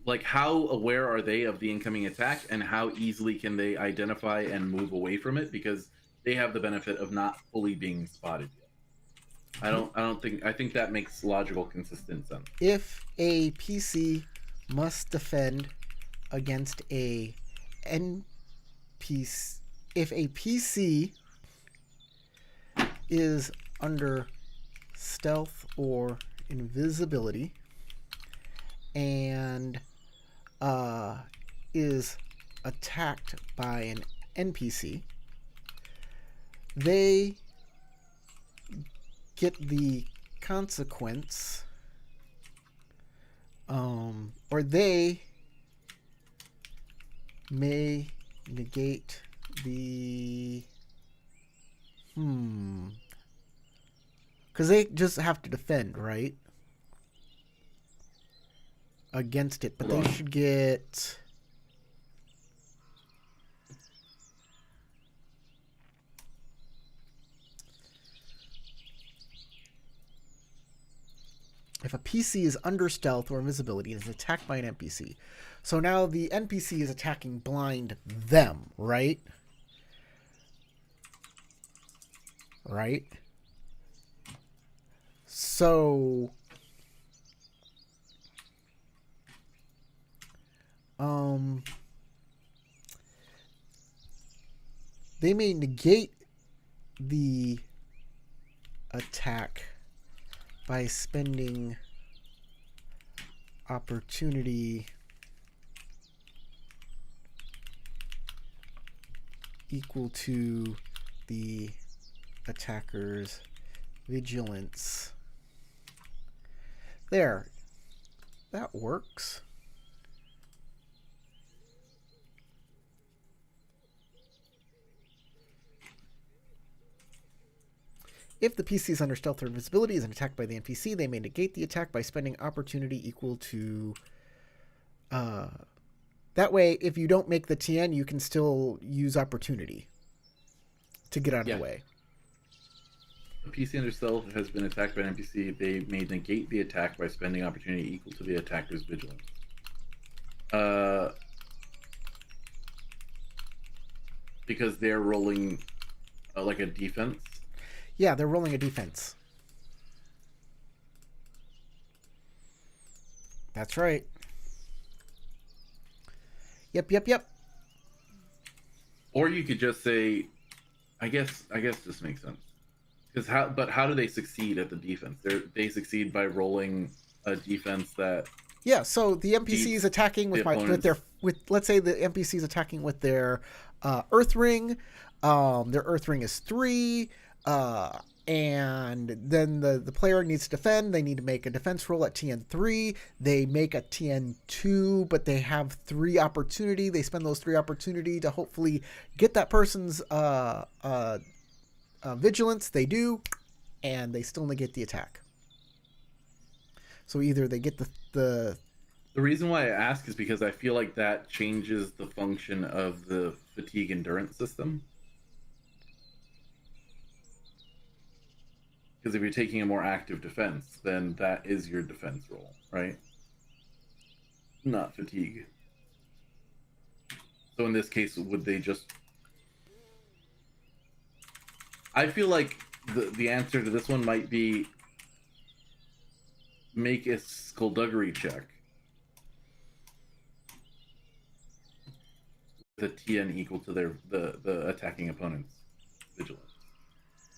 like how aware are they of the incoming attack and how easily can they identify and move away from it because they have the benefit of not fully being spotted yet. I think that makes logical consistent sense. If a PC must defend against a NPC, if a PC is under stealth or invisibility and is attacked by an NPC, they get the consequence, or they may negate the because they just have to defend, right? Against it, but they should get if a PC is under stealth or invisibility and is attacked by an NPC. So now the NPC is attacking blind them, right? Right? So they may negate the attack by spending opportunity equal to the attacker's vigilance. There. That works. If the PC is under stealth or invisibility is attacked by the NPC, they may negate the attack by spending opportunity equal to... that way, if you don't make the TN, you can still use opportunity to get out of the way. a PC under stealth has been attacked by an NPC, they may negate the attack by spending opportunity equal to the attacker's vigilance. Because they're rolling like a defense. Yeah, they're rolling a defense. That's right. Yep. Or you could just say, I guess this makes sense. Because how do they succeed at the defense? They succeed by rolling a defense that. Yeah, so the NPC is attacking with let's say the NPC is attacking with their Earth Ring. Their Earth Ring is 3, and then the player needs to defend. They need to make a defense roll at TN3. They make a TN2, but they have 3 opportunity. They spend those 3 opportunity to hopefully get that person's vigilance. They do, and they still negate the attack. So either they get the reason why I ask is because I feel like that changes the function of the fatigue endurance system. Because if you're taking a more active defense, then that is your defense roll, right? Not fatigue. So in this case, would they just... I feel like the answer to this one might be make a skullduggery check with a TN equal to the attacking opponent's vigilance.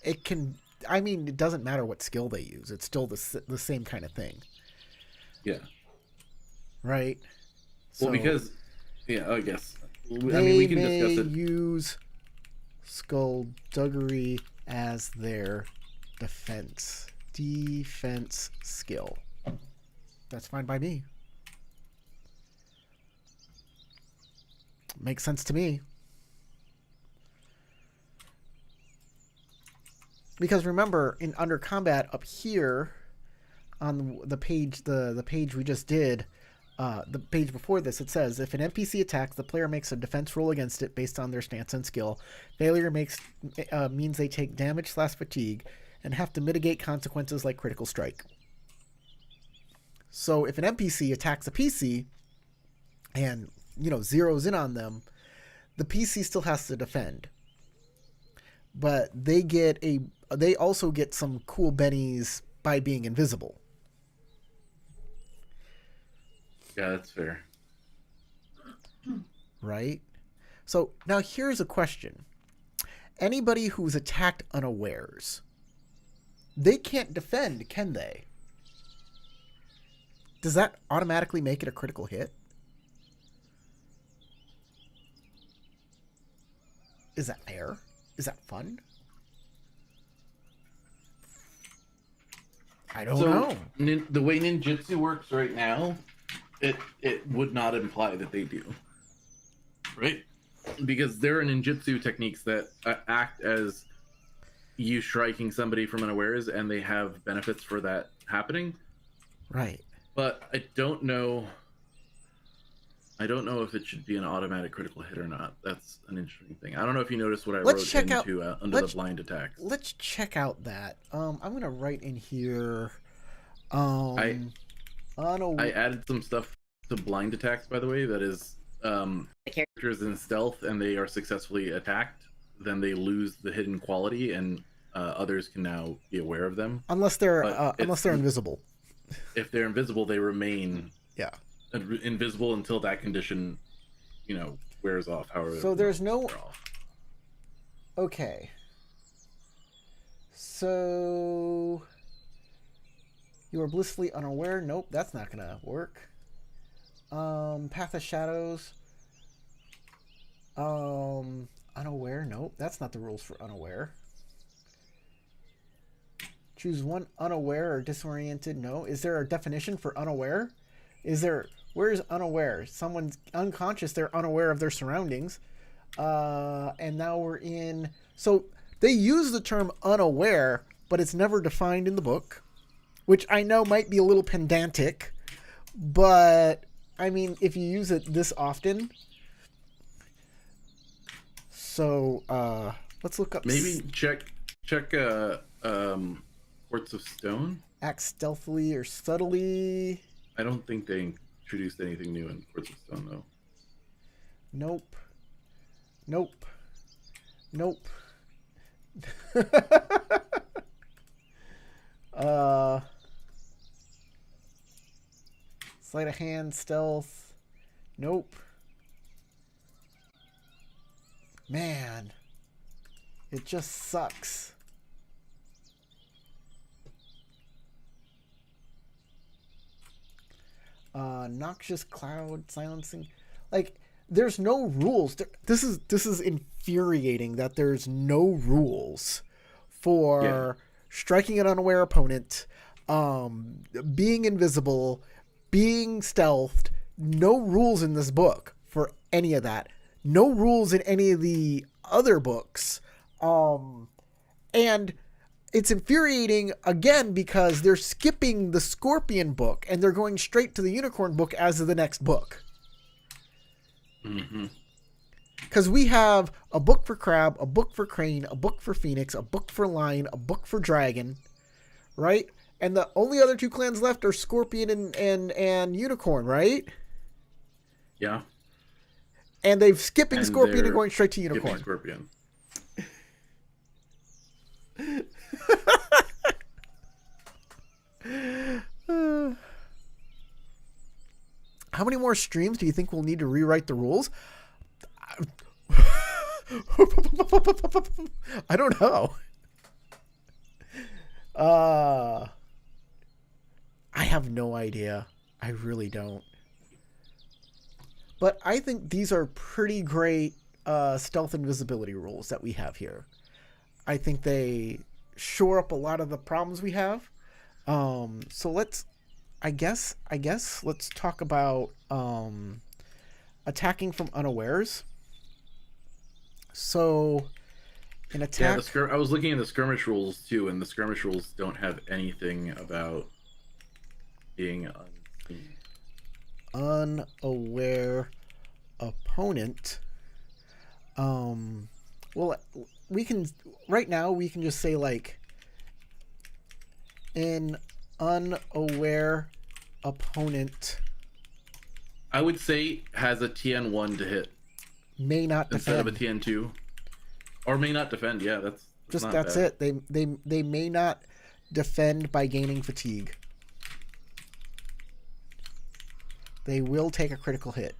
It can... I mean, it doesn't matter what skill they use. It's still the same kind of thing. Yeah. Right? Well, because... Yeah, I guess. We can discuss it. Use skullduggery as their defense skill. That's fine by me. Makes sense to me. Because remember, in under combat up here on the page, the page we just did, the page before this, it says if an NPC attacks, the player makes a defense roll against it based on their stance and skill. Failure means they take damage/fatigue and have to mitigate consequences like critical strike. So if an NPC attacks a PC and zeroes in on them, the PC still has to defend. But they also get some cool bennies by being invisible. Yeah, that's fair. Right? So now here's a question. Anybody who's attacked unawares, they can't defend, can they? Does that automatically make it a critical hit? Is that fair? Is that fun? I don't know. The way ninjutsu works right now, it would not imply that they do. Right? Because there are ninjutsu techniques that act as you striking somebody from unawares, and they have benefits for that happening. Right. But I don't know if it should be an automatic critical hit or not. That's an interesting thing. I don't know if you noticed what I wrote under the blind attacks. Let's check out that. I'm going to write in here. I added some stuff to blind attacks, by the way. That is, characters in stealth and they are successfully attacked, then they lose the hidden quality, and others can now be aware of them. Unless they're invisible. If they're invisible, they remain. Yeah. Invisible until that condition, wears off. However, so there's no. Okay. So you are blissfully unaware. Nope, that's not gonna work. Path of Shadows. Unaware. Nope, that's not the rules for unaware. Choose one: unaware or disoriented. No. Is there a definition for unaware? Where's unaware? Someone's unconscious, they're unaware of their surroundings. And now we're in... So they use the term unaware, but it's never defined in the book, which I know might be a little pedantic, but I mean, if you use it this often... So, let's look up... Maybe check Quartz of Stone. Act stealthily or subtly. I don't think they introduced anything new in Quartz of Stone though. Nope. Nope. Nope. Sleight of hand, stealth. Nope. Man, it just sucks. Noxious cloud silencing. Like, there's no rules. This is infuriating that there's no rules for striking an unaware opponent, being invisible, being stealthed. No rules in this book for any of that. No rules in any of the other books. And it's infuriating again because they're skipping the Scorpion book and they're going straight to the Unicorn book as the next book. Because we have a book for Crab, a book for Crane, a book for Phoenix, a book for Lion, a book for Dragon, right? And the only other two clans left are Scorpion and Unicorn, right? Yeah. And they've skipping Scorpion and going straight to Unicorn. Scorpion. How many more streams do you think we'll need to rewrite the rules? I don't know. I have no idea. I really don't. But I think these are pretty great stealth and visibility rules that we have here. I think they shore up a lot of the problems we have. So let's, I guess let's talk about attacking from unawares. So an attack. Yeah, I was looking at the skirmish rules too, and the skirmish rules don't have anything about being unseen. Unaware opponent. Well, we can right now we can just say like an unaware opponent. I would say has a TN1 to hit. May not defend. Instead of a TN2. Or may not defend, yeah, that's it. They may not defend by gaining fatigue. They will take a critical hit.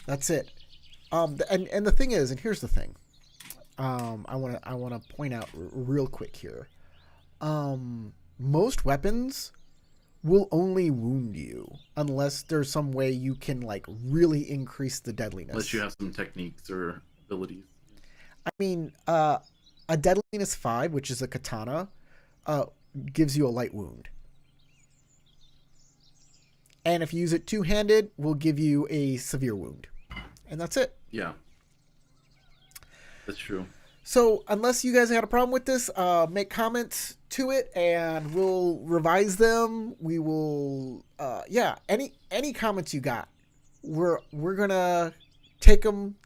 That's it. And the thing is, and here's the thing. I want to point out real quick here. Most weapons will only wound you unless there's some way you can like really increase the deadliness. Unless you have some techniques or abilities. I mean, a deadliness 5, which is a katana, gives you a light wound. And if you use it two-handed, will give you a severe wound. And that's it. Yeah. That's true. So unless you guys had a problem with this, make comments to it and we'll revise them. We will, any comments you got, we're gonna take them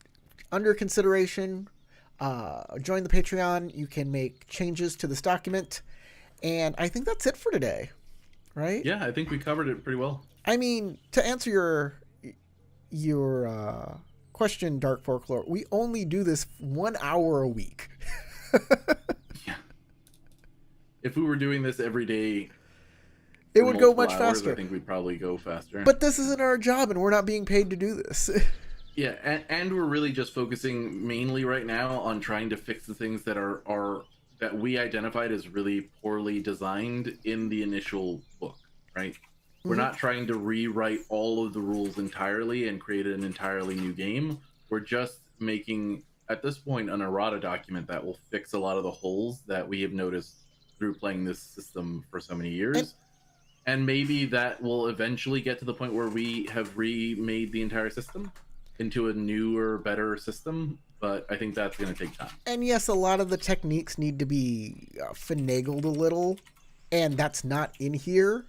under consideration. Join the Patreon. You can make changes to this document. And I think that's it for today, right? Yeah, I think we covered it pretty well. I mean, to answer your question, Dark Folklore, we only do this 1 hour a week. Yeah. If we were doing this every day, it would go much faster. I think we'd probably go faster. But this isn't our job, and we're not being paid to do this. Yeah, and we're really just focusing mainly right now on trying to fix the things that are that we identified as really poorly designed in the initial book, right? We're not trying to rewrite all of the rules entirely and create an entirely new game. We're just making, at this point, an errata document that will fix a lot of the holes that we have noticed through playing this system for so many years. And maybe that will eventually get to the point where we have remade the entire system into a newer, better system. But I think that's going to take time. And yes, a lot of the techniques need to be finagled a little. And that's not in here.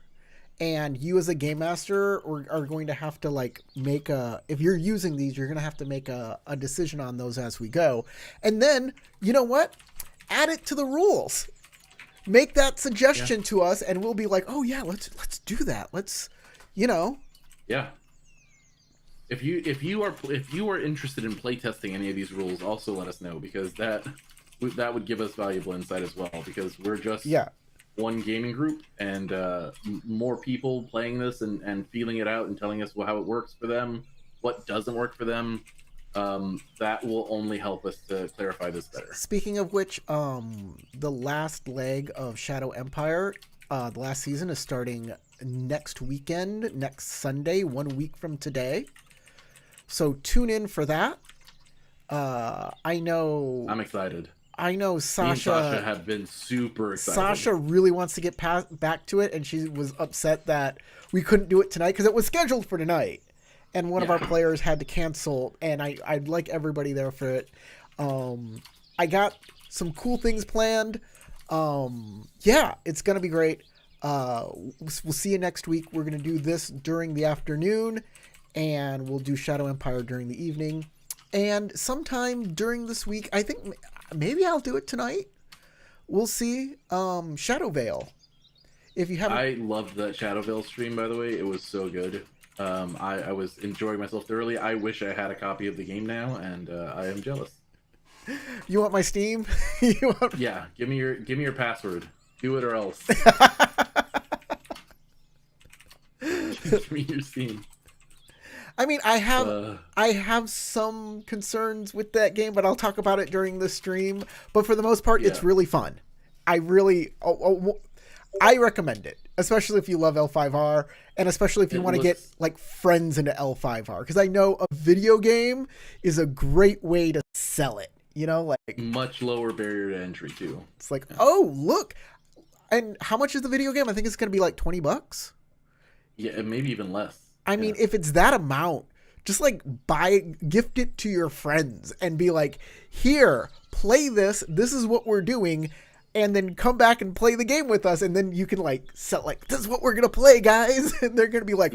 and you as a game master are going to have to like make a, if you're using these, you're going to have to make a decision on those as we go. And then, you know what? Add it to the rules. Make that suggestion to us, and we'll be like, oh yeah, let's do that. Let's, you know. Yeah. If you are interested in playtesting any of these rules, also let us know, because that would give us valuable insight as well, because we're just one gaming group, and more people playing this and feeling it out and telling us how it works for them, what doesn't work for them. That will only help us to clarify this better. Speaking of which, the last leg of Shadow Empire, the last season, is starting next weekend, next Sunday, 1 week from today. So tune in for that. I know. I'm excited. I know Sasha. Me and Sasha have been super excited. Sasha really wants to get back to it, and she was upset that we couldn't do it tonight because it was scheduled for tonight, and one of our players had to cancel. And I'd like everybody there for it. I got some cool things planned. Yeah, it's gonna be great. We'll see you next week. We're gonna do this during the afternoon, and we'll do Shadow Empire during the evening. And sometime during this week, I think maybe I'll do it tonight. We'll see. Shadow Veil. If you haven't, I loved that Shadow Veil stream, by the way. It was so good. I was enjoying myself thoroughly. I wish I had a copy of the game now, and I am jealous. You want my Steam? Yeah, give me your password. Do it or else. Give me your Steam. I mean, I have some concerns with that game, but I'll talk about it during the stream. But for the most part, it's really fun. I really, I recommend it, especially if you love L5R, and especially if you want to get like friends into L5R, because I know a video game is a great way to sell it. You know, like much lower barrier to entry too. It's like, oh look, and how much is the video game? I think it's going to be like $20. Yeah, maybe even less. I mean, if it's that amount, just like gift it to your friends and be like, here, play this. This is what we're doing. And then come back and play the game with us. And then you can like sell, like, this is what we're going to play, guys. And they're going to be like,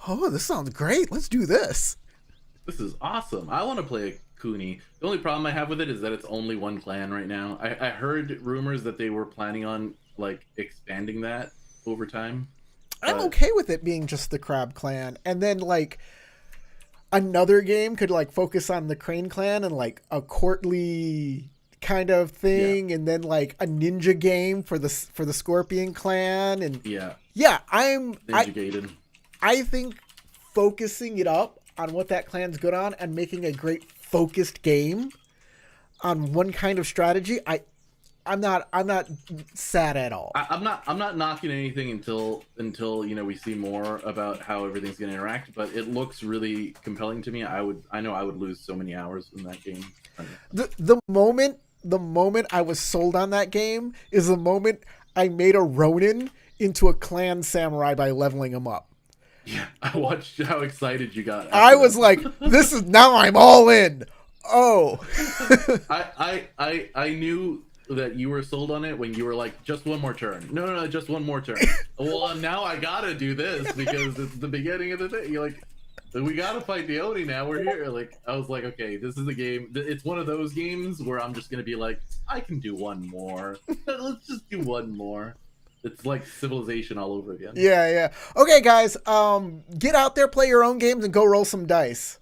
oh, this sounds great. Let's do this. This is awesome. I want to play a Kuni. The only problem I have with it is that it's only one clan right now. I heard rumors that they were planning on like expanding that over time. I'm okay with it being just the Crab Clan, and then like another game could like focus on the Crane Clan and like a courtly kind of thing, and then like a ninja game for the Scorpion Clan, and I think focusing it up on what that clan's good on and making a great focused game on one kind of strategy, I'm not sad at all. I'm not knocking anything until we see more about how everything's going to interact. But it looks really compelling to me. I know I would lose so many hours in that game. The moment I was sold on that game is the moment I made a Ronin into a clan samurai by leveling him up. Yeah, I watched how excited you got. I was like, this is now I'm all in. Oh, I knew that you were sold on it when you were like, just one more turn. No, just one more turn. Well, now I gotta do this because it's the beginning of the day. You're like, we gotta fight the Oni now. We're here. Like, I was like, okay, this is a game. It's one of those games where I'm just gonna be like, I can do one more. Let's just do one more. It's like Civilization all over again. Yeah. Okay, guys, get out there, play your own games, and go roll some dice.